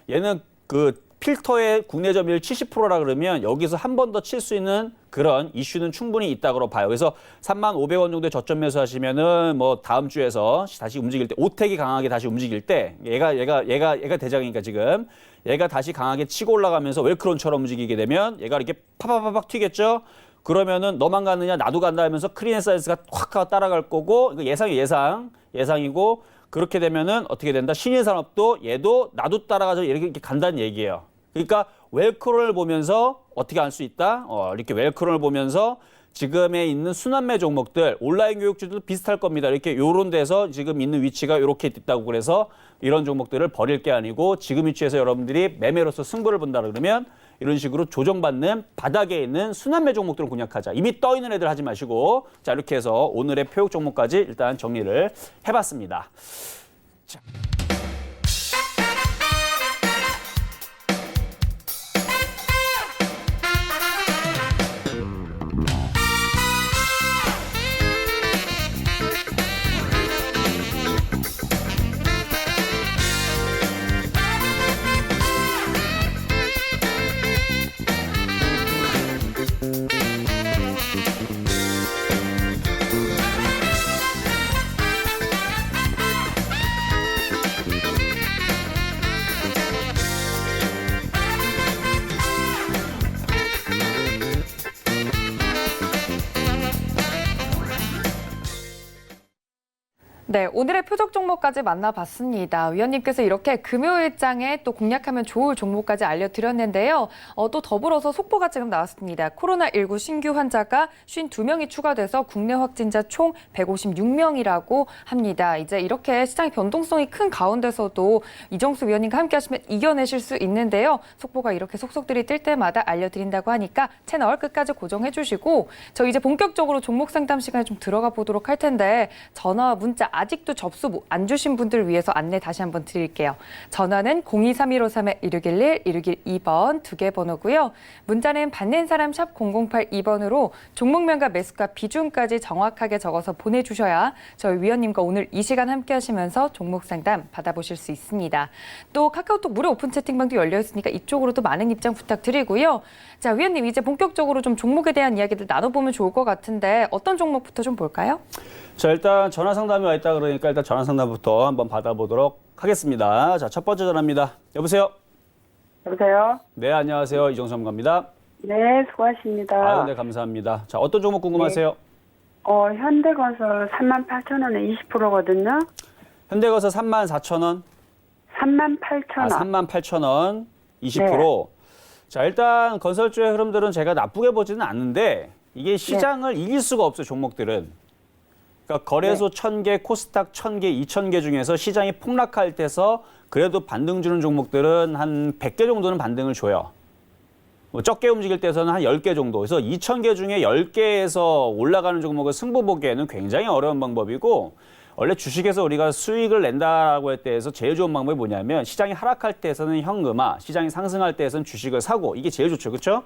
얘는 그 필터의 국내 점유율 70%라 그러면 여기서 한 번 더 칠 수 있는 그런 이슈는 충분히 있다고 봐요. 그래서 35,500원 정도의 저점 매수하시면은 뭐 다음 주에서 다시 움직일 때 오텍이 강하게 다시 움직일 때 얘가 대장이니까 지금 얘가 다시 강하게 치고 올라가면서 웰크론처럼 움직이게 되면 얘가 이렇게 파파파박 튀겠죠. 그러면은 너만 가느냐 나도 간다 하면서 클린앤사이언스가 확 따라갈 거고 이거 예상이고 그렇게 되면은 어떻게 된다? 신일산업도 얘도 나도 따라가서 이렇게 간다는 얘기예요. 그러니까 웰크론을 보면서 어떻게 할 수 있다? 이렇게 웰크론을 보면서 지금에 있는 순환매 종목들, 온라인 교육주도 비슷할 겁니다. 이렇게 요런 데서 지금 있는 위치가 이렇게 있다고 그래서 이런 종목들을 버릴 게 아니고 지금 위치에서 여러분들이 매매로서 승부를 본다 그러면 이런 식으로 조정받는 바닥에 있는 순환매 종목들을 공략하자. 이미 떠 있는 애들 하지 마시고 자 이렇게 해서 오늘의 표육 종목까지 일단 정리를 해봤습니다. 자. 네, 오늘의 표적 종목까지 만나봤습니다. 위원님께서 이렇게 금요일장에 또 공략하면 좋을 종목까지 알려드렸는데요. 또 더불어서 속보가 지금 나왔습니다. 코로나19 신규 환자가 52명이 추가돼서 국내 확진자 총 156명이라고 합니다. 이제 이렇게 시장의 변동성이 큰 가운데서도 이정수 위원님과 함께 하시면 이겨내실 수 있는데요. 속보가 이렇게 속속들이 뜰 때마다 알려드린다고 하니까 채널 끝까지 고정해 주시고 저희 이제 본격적으로 종목 상담 시간에 좀 들어가 보도록 할 텐데 전화와 문자 아직도 접수 안 주신 분들 위해서 안내 다시 한번 드릴게요. 전화는 023153-1611, 1612번 두 개 번호고요. 문자는 받는 사람 샵 0082번으로 종목명과 매수가 비중까지 정확하게 적어서 보내주셔야 저희 위원님과 오늘 이 시간 함께 하시면서 종목 상담 받아보실 수 있습니다. 또 카카오톡 무료 오픈 채팅방도 열려 있으니까 이쪽으로도 많은 입장 부탁드리고요. 자, 위원님 이제 본격적으로 좀 종목에 대한 이야기들 나눠보면 좋을 것 같은데 어떤 종목부터 좀 볼까요? 자, 일단 전화 상담이 와 있다 그러니까 일단 전화 상담부터 한번 받아보도록 하겠습니다. 자, 첫 번째 전화입니다. 여보세요? 여보세요? 네, 안녕하세요. 이정수 전문가입니다. 네, 수고하십니다. 아유, 네, 감사합니다. 자, 어떤 종목 궁금하세요? 현대건설 38,000원에 20%거든요. 현대건설 34,000원, 38,000원. 38,000원, 20%. 자, 일단 건설주의 흐름들은 제가 나쁘게 보지는 않는데 이게 시장을 이길 수가 없어요, 종목들은. 그러니까 거래소 1,000개, 코스닥 1,000개, 2,000개 중에서 시장이 폭락할 때서 그래도 반등 주는 종목들은 한 100개 정도는 반등을 줘요. 뭐 적게 움직일 때서는 한 10개 정도. 그래서 2,000개 중에 10개에서 올라가는 종목을 승부 보기에는 굉장히 어려운 방법이고 원래 주식에서 우리가 수익을 낸다라고 할 때에서 제일 좋은 방법이 뭐냐면 시장이 하락할 때에서는 현금화, 시장이 상승할 때에서는 주식을 사고 이게 제일 좋죠. 그렇죠?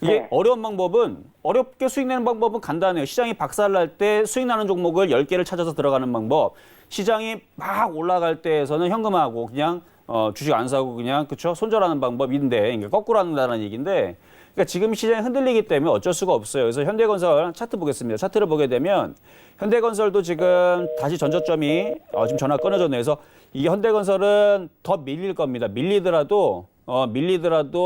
이게 네. 어려운 방법은 어렵게 수익 내는 방법은 간단해요. 시장이 박살날 때 수익 나는 종목을 10개를 찾아서 들어가는 방법. 시장이 막 올라갈 때에서는 현금화하고 그냥 주식 안 사고 그냥 그렇죠? 손절하는 방법인데 그러니까 거꾸로 한다는 얘기인데 그러니까 지금 시장이 흔들리기 때문에 어쩔 수가 없어요. 그래서 현대건설 차트 보겠습니다. 차트를 보게 되면 현대건설도 지금 다시 전저점이 지금 전화 끊어졌네요. 그래서 이게 현대건설은 더 밀릴 겁니다. 밀리더라도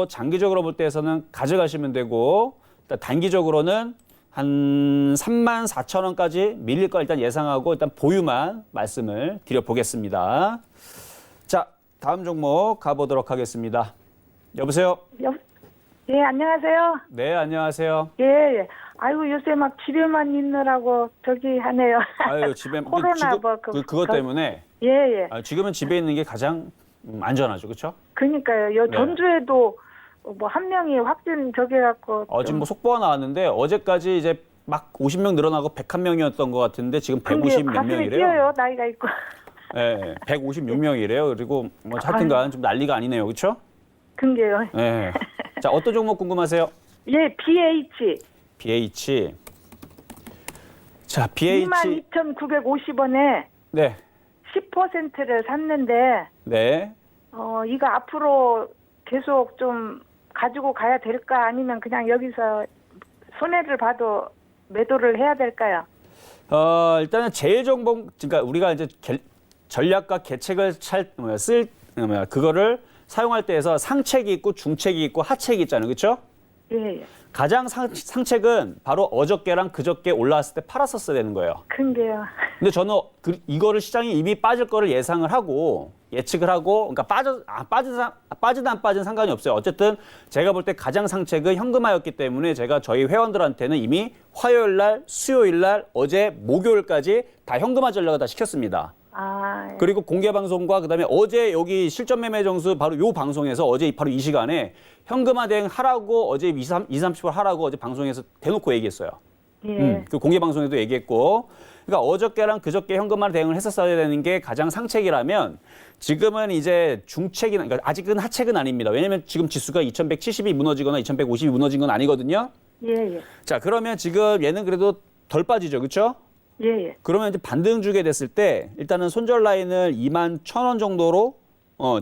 장기적으로 볼 때에서는 가져가시면 되고 단기적으로는 한 34,000원까지 밀릴 거 일단 예상하고 일단 보유만 말씀을 드려보겠습니다. 자, 다음 종목 가보도록 하겠습니다. 여보세요? 예, 안녕하세요. 네, 안녕하세요. 예. 아이고, 요새 막 집에만 있느라고 저기 하네요. 아유, 집에 코로나 지금 뭐 그것 때문에 예. 지금은 집에 있는 게 가장 안전하죠, 그렇죠? 그러니까요. 네. 전주에도 뭐 한 명이 확진 저기 해갖고. 지금 뭐 속보가 나왔는데 어제까지 이제 막 50명 늘어나고 101명이었던 것 같은데 지금 150 몇 가슴이 명이래요. 뛰어요, 나이가 있고. 네, 156명이래요. 그리고 뭐 하여튼간 좀 난리가 아니네요, 그렇죠? 근게요. 네. 자, 어떤 종목 궁금하세요? 예, BH. BH. 자, BH. 22,950원에 네. 10%를 샀는데, 네. 이거 앞으로 계속 좀 가지고 가야 될까? 아니면 그냥 여기서 손해를 봐도 매도를 해야 될까요? 일단은 제일 정보, 그러니까 우리가 이제 전략과 계책을 그거를 사용할 때에서 상책이 있고 중책이 있고 하책이 있잖아요. 그렇죠? 예. 가장 상책은 바로 어저께랑 그저께 올라왔을 때 팔았었어야 되는 거예요. 큰게요. 근데 저는 이거를 시장이 이미 빠질 거를 예상을 하고 예측을 하고 그러니까 빠지다 안 빠진 상관이 없어요. 어쨌든 제가 볼 때 가장 상책은 현금화였기 때문에 제가 저희 회원들한테는 이미 화요일 날, 수요일 날, 어제 목요일까지 다 현금화 전략을 다 시켰습니다. 아, 예. 그리고 공개 방송과 그다음에 어제 여기 실전 매매 정수 바로 요 방송에서 어제 바로 이 시간에 현금화 대응 하라고 어제 20-30% 하라고 어제 방송에서 대놓고 얘기했어요. 예. 그 공개 방송에도 얘기했고, 그러니까 어저께랑 그저께 현금화 대응을 했었어야 되는 게 가장 상책이라면 지금은 이제 중책이나 그러니까 아직은 하책은 아닙니다. 왜냐하면 지금 지수가 2,170이 무너지거나 2,150이 무너진 건 아니거든요. 예. 자, 그러면 지금 얘는 그래도 덜 빠지죠, 그렇죠? 예. 그러면 이제 반등 주게 됐을 때 일단은 손절 라인을 21,000원 정도로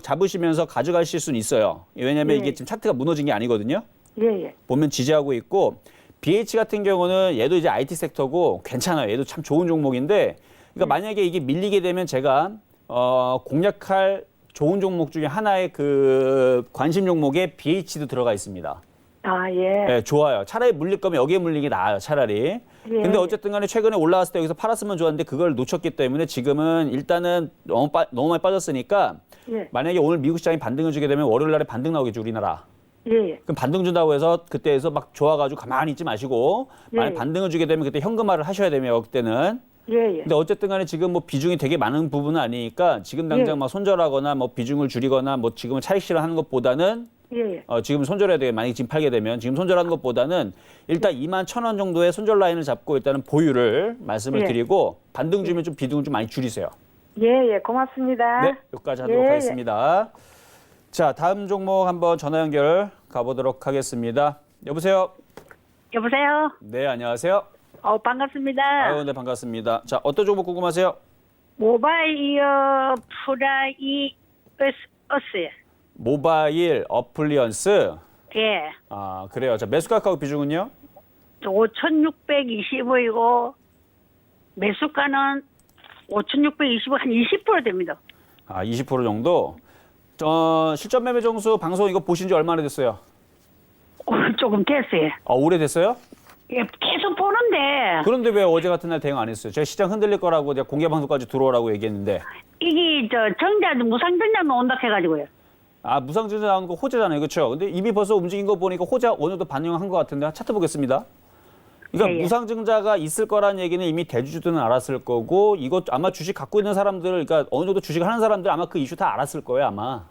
잡으시면서 가져가실 수는 있어요. 왜냐하면 이게 지금 차트가 무너진 게 아니거든요. 예. 보면 지지하고 있고 BH 같은 경우는 얘도 이제 IT 섹터고 괜찮아요. 얘도 참 좋은 종목인데 그러니까 만약에 이게 밀리게 되면 제가 공략할 좋은 종목 중에 하나의 그 관심 종목에 BH도 들어가 있습니다. 아, 예. 네, 좋아요. 차라리 물릴 거면 여기에 물리는 게 나아요. 차라리. 예. 근데 어쨌든 간에 최근에 올라왔을 때 여기서 팔았으면 좋았는데 그걸 놓쳤기 때문에 지금은 일단은 너무 많이 빠졌으니까 예. 만약에 오늘 미국 시장이 반등을 주게 되면 월요일 날에 반등 나오겠죠, 우리나라. 예. 그럼 반등 준다고 해서 그때에서 막 좋아가지고 가만히 있지 마시고 만약 예. 반등을 주게 되면 그때 현금화를 하셔야 되면 그때는. 예. 근데 어쨌든 간에 지금 뭐 비중이 되게 많은 부분은 아니니까 지금 당장 예. 막 손절하거나 뭐 비중을 줄이거나 뭐 지금은 차익 실현하는 것보다는 예, 예. 지금 손절해야 돼요. 만약에 지금 팔게 되면 지금 손절하는 것보다는 일단 21,000원 정도의 손절 라인을 잡고 일단은 보유를 말씀을 예. 드리고 반등 주면 좀 비중을 좀 많이 줄이세요. 예, 예. 고맙습니다. 네, 여기까지 하도록 예, 예. 하겠습니다. 자, 다음 종목 한번 전화 연결 가보도록 하겠습니다. 여보세요? 여보세요? 네, 안녕하세요. 반갑습니다. 아유, 네, 반갑습니다. 자, 어떤 종목 궁금하세요? 모바일 이어 프라이어스. 모바일 어플리언스. 예. 아, 그래요. 자, 매수가 가격 비중은요? 5,620원이고, 매수가는 5,620원 한 20% 됩니다. 아, 20% 정도. 실전 매매 정수 방송 이거 보신 지 얼마나 됐어요? 조금 됐어요. 오래됐어요? 예, 계속 보는데, 그런데 왜 어제 같은 날 대응 안 했어요? 제가 시장 흔들릴 거라고 내가 공개 방송까지 들어오라고 얘기했는데. 이게 무상증자만 온다 해가지고요. 아, 무상증자 나온 거 호재잖아요. 그렇죠? 근데 이미 벌써 움직인 거 보니까 호재 어느 정도 반영한 것 같은데 차트 보겠습니다. 그러니까 예, 예. 무상증자가 있을 거라는 얘기는 이미 대주주들은 알았을 거고 이거 아마 주식 갖고 있는 사람들 그러니까 어느 정도 주식을 하는 사람들 아마 그 이슈 다 알았을 거예요, 아마.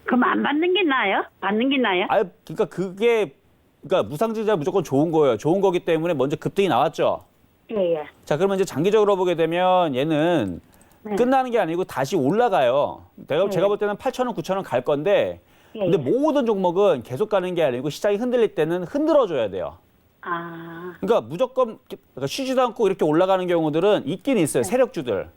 그럼 안 받는 게 나아요? 받는 게 나아요? 아, 그러니까 그러니까 무상증자 무조건 좋은 거예요. 좋은 거기 때문에 먼저 급등이 나왔죠. 예, 예. 자, 그러면 이제 장기적으로 보게 되면 얘는 네. 끝나는 게 아니고 다시 올라가요. 제가 볼 때는 8,000원, 9,000원 갈 건데 근데 예. 모든 종목은 계속 가는 게 아니고 시장이 흔들릴 때는 흔들어줘야 돼요. 아, 그러니까 무조건 그러니까 쉬지도 않고 이렇게 올라가는 경우들은 있긴 있어요. 세력주들.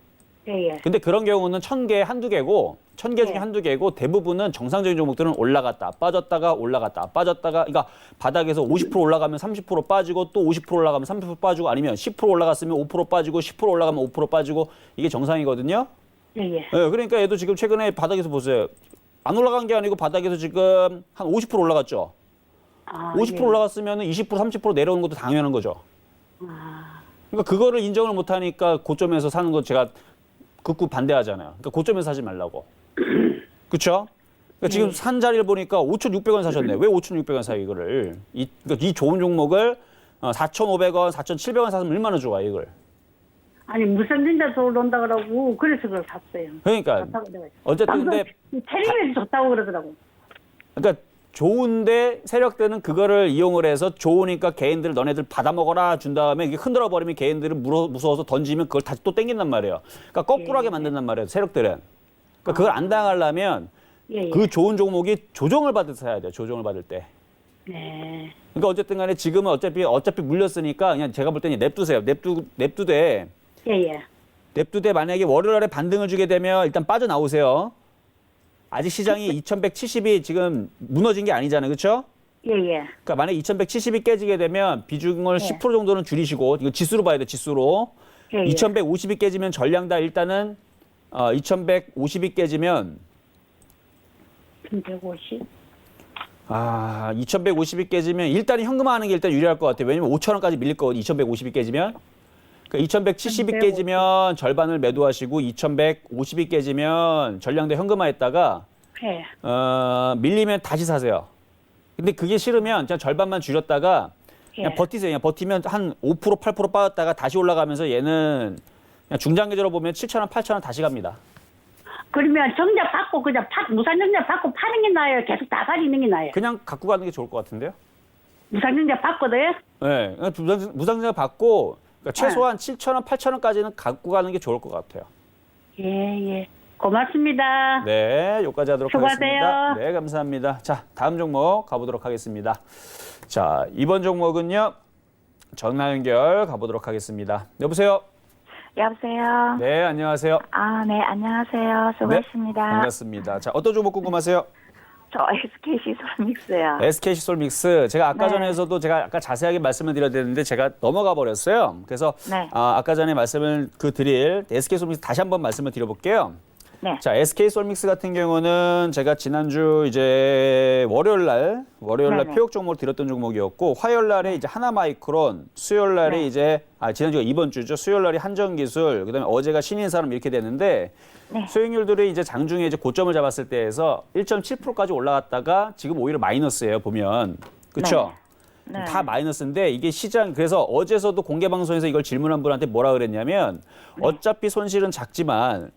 예, 예. 근데 그런 경우는 1,000개, 한두 개고 1,000개 중에 네. 한두 개고 대부분은 정상적인 종목들은 올라갔다 빠졌다가 올라갔다 빠졌다가 그러니까 바닥에서 50% 올라가면 30% 빠지고 또 50% 올라가면 30% 빠지고 아니면 10% 올라갔으면 5% 빠지고 10% 올라가면 5% 빠지고 이게 정상이거든요. 예, 예. 네, 그러니까 얘도 지금 최근에 바닥에서 보세요. 안 올라간 게 아니고 바닥에서 지금 한 50% 올라갔죠. 아, 50% 예. 올라갔으면 20% 30% 내려오는 것도 당연한 거죠. 아, 그러니까 그거를 인정을 못 하니까 고점에서 사는 거 제가 극구 반대하잖아요. 그러니까 고점에서 사지 말라고. 그렇죠? 그러니까 지금 산 자리를 보니까 5,600원 사셨네. 왜 5,600원 사요, 이거를? 그러니까 이 좋은 종목을 4,500원, 4,700원 사면 얼마나 좋아, 이걸. 아니 무상증자 들어온다 그러고 그래서 그걸 샀어요. 그러니까 좋다고 그래가지고. 어쨌든 근데 텔레비에서 좋다고 그러더라고. 그러니까 좋은데 세력들은 그거를 이용을 해서 좋으니까 개인들 너네들 받아먹어라 준 다음에 이게 흔들어 버리면 개인들은 무서워서 던지면 그걸 다시 또 땡긴단 말이에요. 그러니까 거꾸로 하게 만든단 말이에요. 세력들은. 그러니까 그걸 안 당하려면 예, 예. 그 좋은 종목이 조정을 받아서 해야 돼요. 조정을 받을 때. 네. 그러니까 어쨌든 간에 지금은 어차피 물렸으니까 그냥 제가 볼 때는 냅두세요. 냅두되 예, 예. 냅두되 만약에 월요일 날에 반등을 주게 되면 일단 빠져나오세요. 아직 시장이 2170이 지금 무너진 게 아니잖아요. 그렇죠? 예, 예. 그러니까 만약에 2170이 깨지게 되면 비중을 10% 정도는 줄이시고 이거 지수로 봐야 돼. 지수로. 예, 예. 2150이 깨지면 전량다 일단은 2150이 깨지면 150. 2150이 깨지면 일단 현금화하는 게 일단 유리할 것 같아요. 왜냐면 5,000원까지 밀릴 거거든요. 2150이 깨지면. 그러니까 2170이 깨지면 절반을 매도하시고 2150이 깨지면 전량도 현금화했다가 예. 밀리면 다시 사세요. 근데 그게 싫으면 그냥 절반만 줄였다가 그냥 예. 버티세요. 그냥 버티면 한 5% 8% 빠졌다가 다시 올라가면서 얘는 그냥 중장기적으로 보면 7,000원 8,000원 다시 갑니다. 그러면 정자 받고 그냥 무상증자 받고 파는 게 나아요? 계속 다 가지는 게 나아요? 그냥 갖고 가는 게 좋을 것 같은데요. 무상증자 받거든요? 네, 무상증자 받고 그러니까 최소한 7,000원 8,000원까지는 갖고 가는 게 좋을 것 같아요. 예, 예. 고맙습니다. 네, 여기까지 하도록 수고하세요. 하겠습니다. 네, 감사합니다. 자, 다음 종목 가보도록 하겠습니다. 자, 이번 종목은요. 전화 연결 가보도록 하겠습니다. 여보세요? 여보세요. 네, 안녕하세요. 네, 안녕하세요. 수고하셨습니다. 반갑습니다. 자, 어떤 종목 궁금하세요? 저 SKC 솔믹스요. SK시솔믹스. 제가 아까 네. 전에도 제가 아까 자세하게 말씀을 드려야 되는데 제가 넘어가 버렸어요. 그래서 네. 아까 전에 말씀을 드릴 SK솔믹스 다시 한번 말씀을 드려볼게요. 네. 자, SK솔믹스 같은 경우는 제가 지난주 이제 월요일 날 네네. 표역 종목을 드렸던 종목이었고 화요일 날에 이제 하나마이크론, 수요일 날에 네. 이제 지난주가 이번 주죠. 수요일 날이 한전기술, 그다음에 어제가 신인산업 이렇게 되는데 네. 수익률들이 이제 장중에 이제 고점을 잡았을 때에서 1.7%까지 올라갔다가 지금 오히려 마이너스예요, 보면. 그렇죠? 네. 다 마이너스인데 이게 시장 그래서 어제서도 공개 방송에서 이걸 질문한 분한테 뭐라 그랬냐면 어차피 손실은 작지만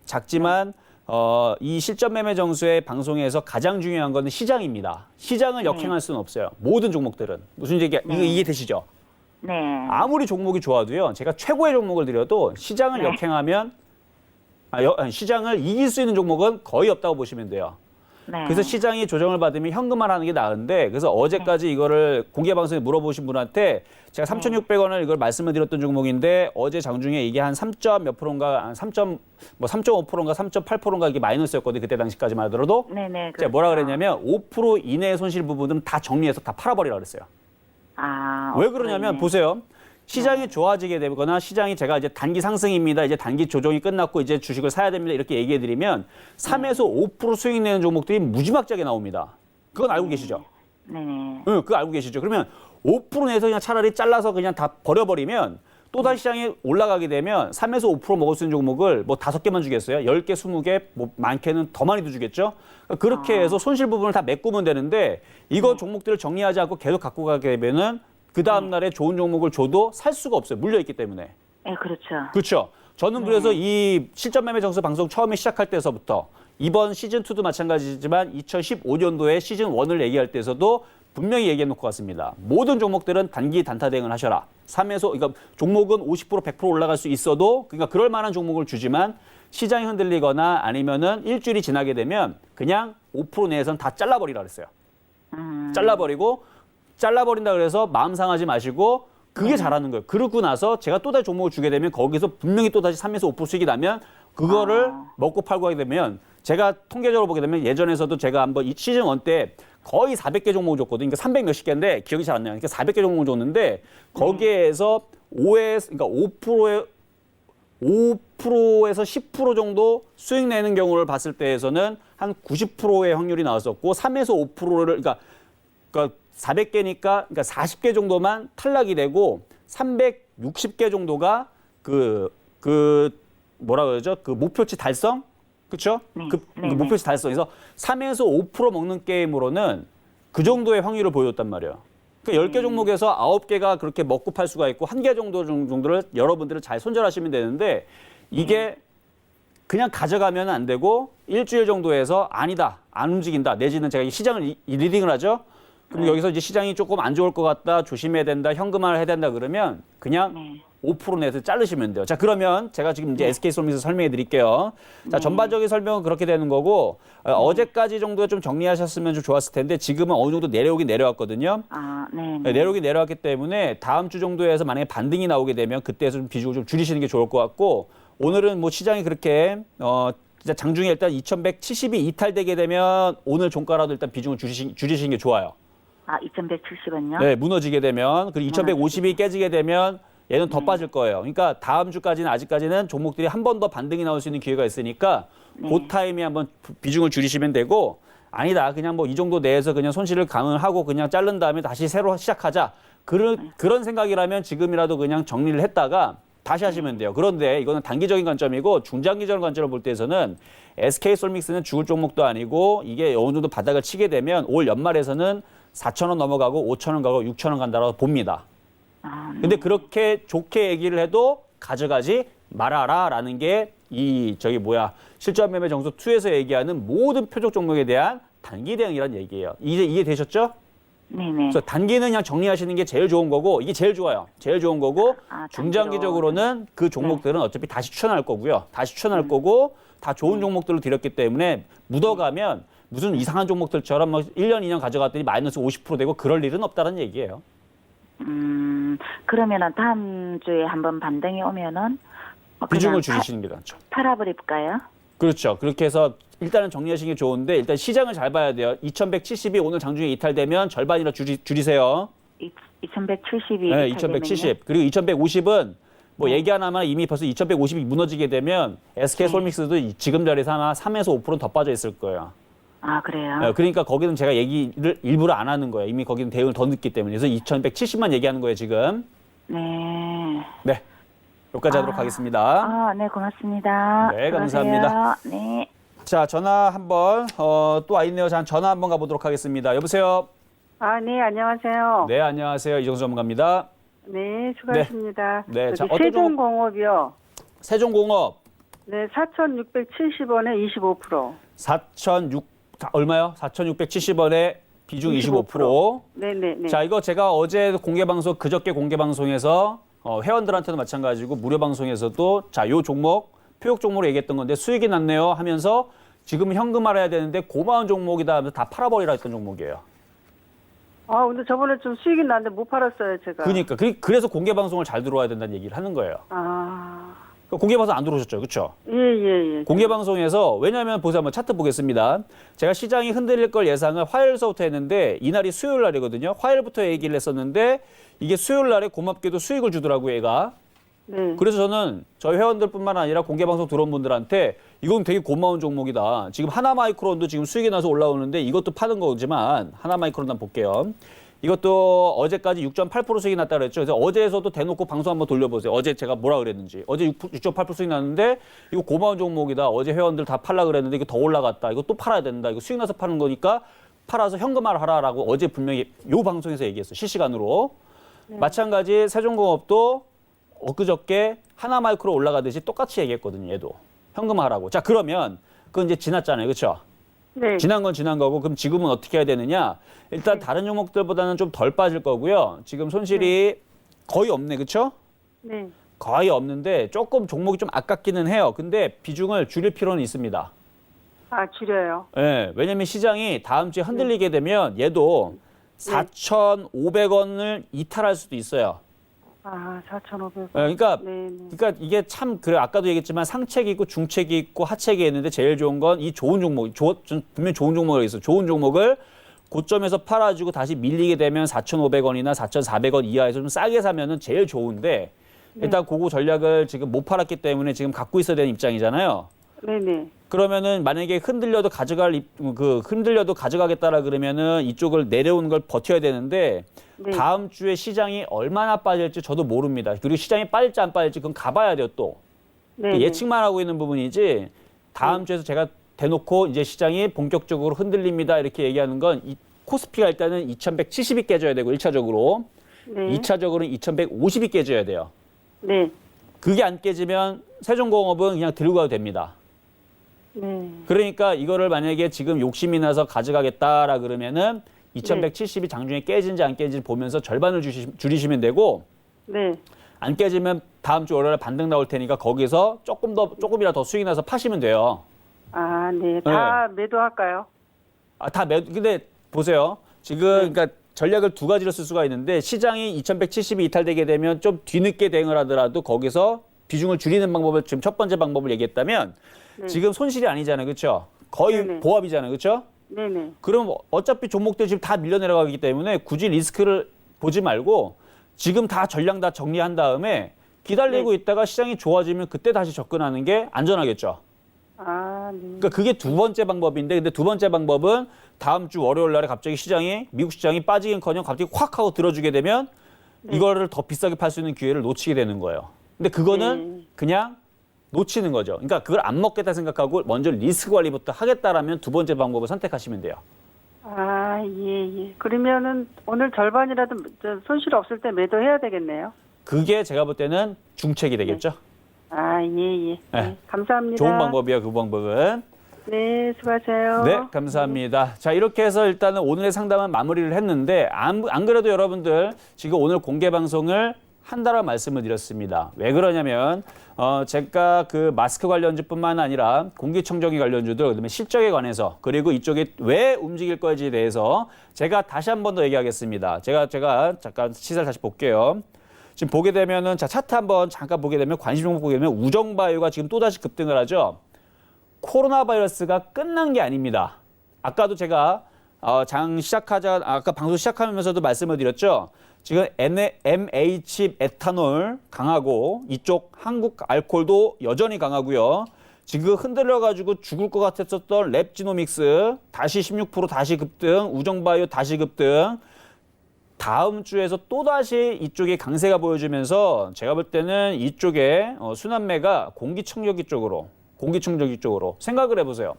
이 실전 매매 정수의 방송에서 가장 중요한 거는 시장입니다. 시장을 역행할 수는 없어요. 모든 종목들은. 무슨 얘기, 이거 이해되시죠? 네. 아무리 종목이 좋아도요. 제가 최고의 종목을 드려도 시장을 네. 역행하면 시장을 이길 수 있는 종목은 거의 없다고 보시면 돼요. 네. 그래서 시장이 조정을 받으면 현금화하는 게 나은데 그래서 어제까지 이거를 공개 방송에 물어보신 분한테 제가 3,600원을 이걸 말씀을 드렸던 종목인데 어제 장중에 이게 한 3점 몇 프로인가 한 3.5%인가 3.8%인가 이게 마이너스였거든요. 그때 당시까지만 하더라도 네네. 제가 뭐라 그랬냐면 5% 이내의 손실 부분은 다 정리해서 다 팔아버리라 그랬어요. 아, 왜 그러냐면 네. 보세요. 시장이 좋아지게 되거나 시장이 제가 이제 단기 상승입니다. 이제 단기 조정이 끝났고 이제 주식을 사야 됩니다. 이렇게 얘기해 드리면 3에서 5% 수익 내는 종목들이 무지막지하게 나옵니다. 그건 알고 계시죠? 네네. 응, 그거 알고 계시죠? 그러면 5% 내에서 그냥 차라리 잘라서 그냥 다 버려버리면 또다시 시장이 올라가게 되면 3에서 5% 먹을 수 있는 종목을 뭐 5개만 주겠어요? 10개, 20개, 뭐 많게는 더 많이도 주겠죠? 그렇게 해서 손실 부분을 다 메꾸면 되는데 이거 종목들을 정리하지 않고 계속 갖고 가게 되면은 그 다음 날에 좋은 종목을 줘도 살 수가 없어요. 물려 있기 때문에. 네, 그렇죠. 그렇죠. 저는 그래서 이 실전 매매 정수 방송 처음에 시작할 때서부터 이번 시즌 2도 마찬가지지만 2015년도에 시즌 1을 얘기할 때에서도 분명히 얘기해 놓고 왔습니다. 모든 종목들은 단기 단타 대응을 하셔라. 3에서 그러니까 종목은 50% 100% 올라갈 수 있어도 그러니까 그럴 만한 종목을 주지만 시장이 흔들리거나 아니면은 일주일이 지나게 되면 그냥 5% 내에선 다 잘라버리라 그랬어요. 잘라버린다 그래서 마음 상하지 마시고 그게 잘하는 거예요. 그러고 나서 제가 또다시 종목을 주게 되면 거기서 분명히 또다시 3에서 5% 수익이 나면 그거를 먹고 팔고 하게 되면 제가 통계적으로 보게 되면 예전에서도 제가 한번 이 시즌 1 때 거의 400개 종목을 줬거든요. 그러니까 300 몇십 개인데 기억이 잘 안 나요. 그러니까 400개 종목을 줬는데 거기에서 5%에서 10% 정도 수익 내는 경우를 봤을 때에서는 한 90%의 확률이 나왔었고 3에서 5%를 그러니까 400개니까 그러니까 40개 정도만 탈락이 되고 360개 정도가 그 뭐라 그러죠? 그 목표치 달성? 그렇죠? 네. 그 네, 목표치 달성에서 3에서 5% 먹는 게임으로는 그 정도의 확률을 보여줬단 말이에요. 그러니까 10개 종목에서 9개가 그렇게 먹고 팔 수가 있고 1개 정도를 여러분들은 잘 손절하시면 되는데 이게 그냥 가져가면 안 되고 일주일 정도에서 아니다, 안 움직인다. 내지는 제가 이 시장을 리딩을 하죠. 그럼 여기서 이제 시장이 조금 안 좋을 것 같다, 조심해야 된다, 현금화를 해야 된다 그러면 그냥 네. 5% 내에서 자르시면 돼요. 자, 그러면 제가 지금 이제 SK솔루션에서 설명해 드릴게요. 자, 전반적인 설명은 그렇게 되는 거고 어제까지 정도 좀 정리하셨으면 좀 좋았을 텐데 지금은 어느 정도 내려오긴 내려왔거든요. 아, 네. 내려오긴 내려왔기 때문에 다음 주 정도에서 만약에 반등이 나오게 되면 그때에서 좀 비중을 좀 줄이시는 게 좋을 것 같고 오늘은 뭐 시장이 그렇게 진짜 장중에 일단 2170이 이탈되게 되면 오늘 종가라도 일단 비중을 줄이시는 게 좋아요. 아, 2170원요? 네, 무너지게 되면 그리고 2150이 깨지게 되면 얘는 더 빠질 거예요. 그러니까 다음 주까지는 아직까지는 종목들이 한 번 더 반등이 나올 수 있는 기회가 있으니까 그 타임에 한번 비중을 줄이시면 되고 아니다. 그냥 뭐 이 정도 내에서 그냥 손실을 감안하고 그냥 자른 다음에 다시 새로 시작하자. 그런 생각이라면 지금이라도 그냥 정리를 했다가 다시 하시면 돼요. 그런데 이거는 단기적인 관점이고 중장기적인 관점으로 볼 때에서는 SK솔믹스는 죽을 종목도 아니고 이게 어느 정도 바닥을 치게 되면 올 연말에서는 4,000원 넘어가고 5,000원 가고 6,000원 간다고 봅니다. 아, 네. 근데 그렇게 좋게 얘기를 해도 가져가지 말아라라는 게 이 실전 매매 정수 2에서 얘기하는 모든 표적 종목에 대한 단기 대응이라는 얘기예요. 이해되셨죠? 네네. 그래서 단기는 그냥 정리하시는 게 제일 좋은 거고 이게 제일 좋아요. 제일 좋은 거고 아, 중장기적으로는 그 종목들은 어차피 다시 추천할 거고요. 다시 추천할 거고 다 좋은 종목들을 드렸기 때문에 묻어가면 무슨 이상한 종목들처럼 뭐 1년, 2년 가져갔더니 마이너스 50% 되고 그럴 일은 없다는 얘기예요. 그러면은 다음 주에 한번 반등이 오면은 비중을 줄이시는 게 낫죠. 팔아버릴까요? 그렇죠. 그렇게 해서 일단은 정리하시는 게 좋은데 일단 시장을 잘 봐야 돼요. 2170이 오늘 장중에 이탈되면 절반이나 줄이세요. 2170이 네, 2170. 그리고 2150은 뭐 얘기 하나만 이미 벌써 2150이 무너지게 되면 SK솔믹스도 지금 자리에서 아마 3에서 5%는 더 빠져 있을 거예요. 아, 그래요? 네, 그러니까 거기는 제가 얘기를 일부러 안 하는 거예요. 이미 거기는 대응을 더 늦기 때문에. 그래서 2170만 얘기하는 거예요, 지금. 네. 네. 여기까지 하도록 하겠습니다. 아, 네, 고맙습니다. 네, 들어가세요. 감사합니다. 네. 자, 전화 한번 또 와 있네요. 자, 전화 한번 가보도록 하겠습니다. 여보세요. 아, 네, 안녕하세요. 네, 안녕하세요. 이정수 전문가입니다. 네, 수고하십니다. 네, 자, 저기 어떤 세종공업이요. 세종공업. 네, 4,670원에 25%. 4,600 얼마요? 4,670원에 비중 25%. 네네네. 자, 이거 제가 어제 공개방송, 그저께 공개방송에서 회원들한테도 마찬가지고 무료 방송에서도 자, 요 종목, 표역 종목으로 얘기했던 건데 수익이 났네요 하면서 지금 현금화해야 되는데 고마운 종목이다 하면서 다 팔아버리라 했던 종목이에요. 아, 근데 저번에 좀 수익이 났는데 못 팔았어요, 제가. 그러니까 그래서 공개방송을 잘 들어와야 된다는 얘기를 하는 거예요. 아, 공개방송 안 들어오셨죠, 그렇죠? 예. 공개방송에서 왜냐하면 보세요, 한번 차트 보겠습니다. 제가 시장이 흔들릴 걸 예상을 화요일서부터 했는데 이날이 수요일 날이거든요. 화요일부터 얘기를 했었는데 이게 수요일 날에 고맙게도 수익을 주더라고요, 얘가. 네. 그래서 저는 저희 회원들뿐만 아니라 공개방송 들어온 분들한테 이건 되게 고마운 종목이다. 지금 하나마이크론도 지금 수익이 나서 올라오는데 이것도 파는 거지만 하나마이크론 한번 볼게요. 이것도 어제까지 6.8% 수익이 났다 그랬죠. 그래서 어제에서도 대놓고 방송 한번 돌려보세요. 어제 제가 뭐라 그랬는지. 어제 6.8% 수익 났는데 이거 고마운 종목이다. 어제 회원들 다 팔라 그랬는데 이거 더 올라갔다. 이거 또 팔아야 된다. 이거 수익 나서 파는 거니까 팔아서 현금화를 하라라고 어제 분명히 요 방송에서 얘기했어요. 실시간으로. 마찬가지 세종공업도 엊그저께 하나마이크로 올라가듯이 똑같이 얘기했거든요. 얘도 현금화하라고. 자, 그러면 그건 이제 지났잖아요. 그렇죠? 네. 지난 건 지난 거고 그럼 지금은 어떻게 해야 되느냐? 일단 다른 종목들보다는 좀 덜 빠질 거고요. 지금 손실이 거의 없네. 그렇죠? 네. 거의 없는데 조금 종목이 좀 아깝기는 해요. 근데 비중을 줄일 필요는 있습니다. 아, 줄여요. 예, 왜냐면 시장이 다음 주에 흔들리게 되면 얘도 4,500원을 이탈할 수도 있어요. 아, 4,500원. 예, 그러니까 네. 그러니까 이게 참 그래 아까도 얘기했지만 상책이 있고 중책이 있고 하책이 있는데 제일 좋은 건 이 좋은 종목, 분명 좋은 종목이 있어. 좋은 종목을 고점에서 팔아주고 다시 밀리게 되면 4,500원이나 4,400원 이하에서 좀 싸게 사면은 제일 좋은데 일단 그거 전략을 지금 못 팔았기 때문에 지금 갖고 있어야 되는 입장이잖아요. 네네. 그러면은 만약에 흔들려도 흔들려도 가져가겠다라 그러면은 이쪽을 내려오는 걸 버텨야 되는데 네. 다음 주에 시장이 얼마나 빠질지 저도 모릅니다. 그리고 시장이 빠질지 안 빠질지 그건 가봐야 돼요 또. 네. 예측만 하고 있는 부분이지 다음 주에서 제가 대놓고 이제 시장이 본격적으로 흔들립니다 이렇게 얘기하는 건 이 코스피가 일단은 2170이 깨져야 되고 1차적으로 네. 2차적으로는 2150이 깨져야 돼요. 네. 그게 안 깨지면 세종공업은 그냥 들고 가도 됩니다. 네. 그러니까 이거를 만약에 지금 욕심이 나서 가져가겠다라 그러면은 2170이 장중에 깨진지 안 깨진지 보면서 절반을 줄이시면 되고 네. 안 깨지면 다음 주 월요일에 반등 나올 테니까 거기서 조금이라도 더 수익 나서 파시면 돼요. 아, 네. 다 매도할까요? 근데 보세요. 지금 그러니까 전략을 두 가지로 쓸 수가 있는데 시장이 2170이 이탈되게 되면 좀 뒤늦게 대응을 하더라도 거기서 비중을 줄이는 방법을 지금 첫 번째 방법을 얘기했다면 지금 손실이 아니잖아요. 그렇죠? 거의 네네. 보합이잖아요. 그렇죠? 네네. 그럼 어차피 종목들 지금 다 밀려 내려가기 때문에 굳이 리스크를 보지 말고 지금 다 전량 다 정리한 다음에 기다리고 있다가 시장이 좋아지면 그때 다시 접근하는 게 안전하겠죠. 아, 네. 그러니까 그게 두 번째 방법인데 근데 두 번째 방법은 다음 주 월요일 날에 갑자기 미국 시장이 빠지긴커녕 갑자기 확 하고 들어주게 되면 이거를 더 비싸게 팔 수 있는 기회를 놓치게 되는 거예요. 근데 그거는 그냥 놓치는 거죠. 그러니까 그걸 안 먹겠다 생각하고 먼저 리스크 관리부터 하겠다라면 두 번째 방법을 선택하시면 돼요. 아, 예. 그러면은 오늘 절반이라도 손실 없을 때 매도해야 되겠네요. 그게 제가 볼 때는 중책이 되겠죠. 아, 예. 네. 감사합니다. 좋은 방법이에요. 그 방법은. 네, 수고하세요. 네, 감사합니다. 자, 이렇게 해서 일단은 오늘의 상담은 마무리를 했는데 안 그래도 여러분들 지금 오늘 공개 방송을 한다라 말씀을 드렸습니다. 왜 그러냐면 제가 그 마스크 관련주뿐만 아니라 공기청정기 관련주들 그다음에 실적에 관해서 그리고 이쪽에 왜 움직일 건지에 대해서 제가 다시 한 번 더 얘기하겠습니다. 제가 잠깐 시세를 다시 볼게요. 지금 보게 되면은 자 차트 한번 잠깐 보게 되면 관심 종목 보게 되면 우정바이오가 지금 또다시 급등을 하죠. 코로나 바이러스가 끝난 게 아닙니다. 아까도 제가 아까 방송 시작하면서도 말씀을 드렸죠. 지금 MH 에탄올 강하고 이쪽 한국 알코올도 여전히 강하고요. 지금 흔들려가지고 죽을 것 같았었던 랩지노믹스 다시 16% 다시 급등, 우정바이오 다시 급등. 다음 주에서 또다시 이쪽에 강세가 보여주면서 제가 볼 때는 이쪽에 순환매가 공기청정기 쪽으로 생각을 해보세요.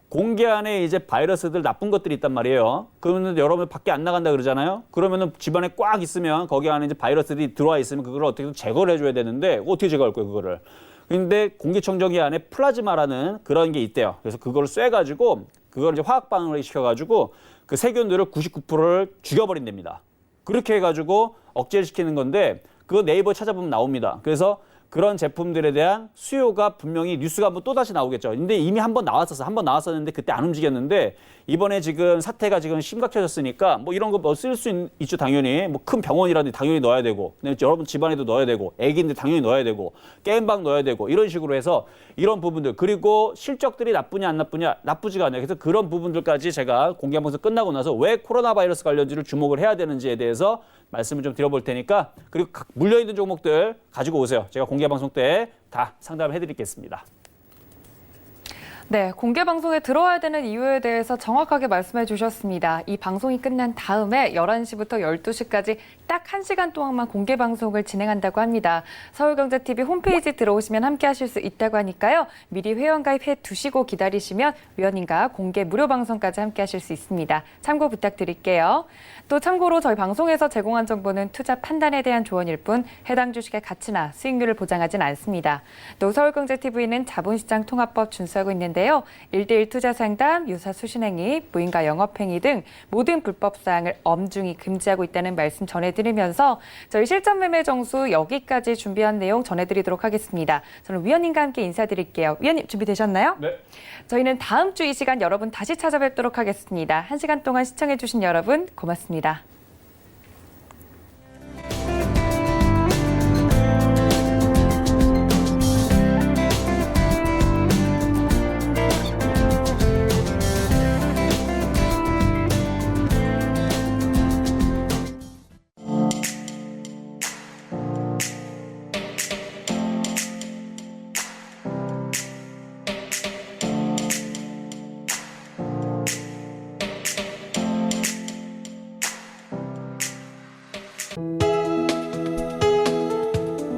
공기 안에 이제 바이러스들 나쁜 것들이 있단 말이에요. 그러면 여러분 밖에 안 나간다 그러잖아요. 그러면은 집안에 꽉 있으면 거기 안에 이제 바이러스들이 들어와 있으면 그걸 어떻게든 제거를 해줘야 되는데 어떻게 제거할 거예요, 그거를? 근데 공기청정기 안에 플라즈마라는 그런 게 있대요. 그래서 그걸 쐬가지고 그걸 이제 화학 반응을 시켜가지고 그 세균들을 99%를 죽여버린답니다. 그렇게 해가지고 억제를 시키는 건데 그거 네이버 찾아보면 나옵니다. 그래서 그런 제품들에 대한 수요가 분명히 뉴스가 한번 또다시 나오겠죠. 근데 이미 한 번 나왔었는데 그때 안 움직였는데 이번에 지금 사태가 지금 심각해졌으니까 뭐 이런 거 뭐 쓸 수 있죠. 당연히 뭐 큰 병원이라든지 당연히 넣어야 되고 여러분 집안에도 넣어야 되고 애기인데 당연히 넣어야 되고 게임방 넣어야 되고 이런 식으로 해서 이런 부분들 그리고 실적들이 나쁘냐 안 나쁘냐 나쁘지가 않아요. 그래서 그런 부분들까지 제가 공개방송 끝나고 나서 왜 코로나 바이러스 관련주를 주목을 해야 되는지에 대해서 말씀을 좀 드려볼 테니까 그리고 각 물려있는 종목들 가지고 오세요. 제가 공개방송 때 다 상담해드리겠습니다. 네, 공개 방송에 들어와야 되는 이유에 대해서 정확하게 말씀해 주셨습니다. 이 방송이 끝난 다음에 11시부터 12시까지 딱 1시간 동안만 공개 방송을 진행한다고 합니다. 서울경제TV 홈페이지 들어오시면 함께 하실 수 있다고 하니까요. 미리 회원가입해 두시고 기다리시면 위원님과 공개 무료 방송까지 함께 하실 수 있습니다. 참고 부탁드릴게요. 또 참고로 저희 방송에서 제공한 정보는 투자 판단에 대한 조언일 뿐 해당 주식의 가치나 수익률을 보장하진 않습니다. 또 서울경제TV는 자본시장 통합법 준수하고 있는데요. 1대1 투자 상담, 유사 수신행위, 무인가 영업행위 등 모든 불법 사항을 엄중히 금지하고 있다는 말씀 전해드리면서 저희 실전 매매 정수 여기까지 준비한 내용 전해드리도록 하겠습니다. 저는 위원님과 함께 인사드릴게요. 위원님 준비되셨나요? 네. 저희는 다음 주 이 시간 여러분 다시 찾아뵙도록 하겠습니다. 1시간 동안 시청해주신 여러분 고맙습니다.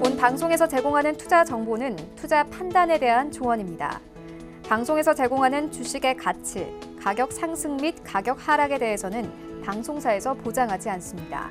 본 방송에서 제공하는 투자 정보는 투자 판단에 대한 조언입니다. 방송에서 제공하는 주식의 가치, 가격 상승 및 가격 하락에 대해서는 방송사에서 보장하지 않습니다.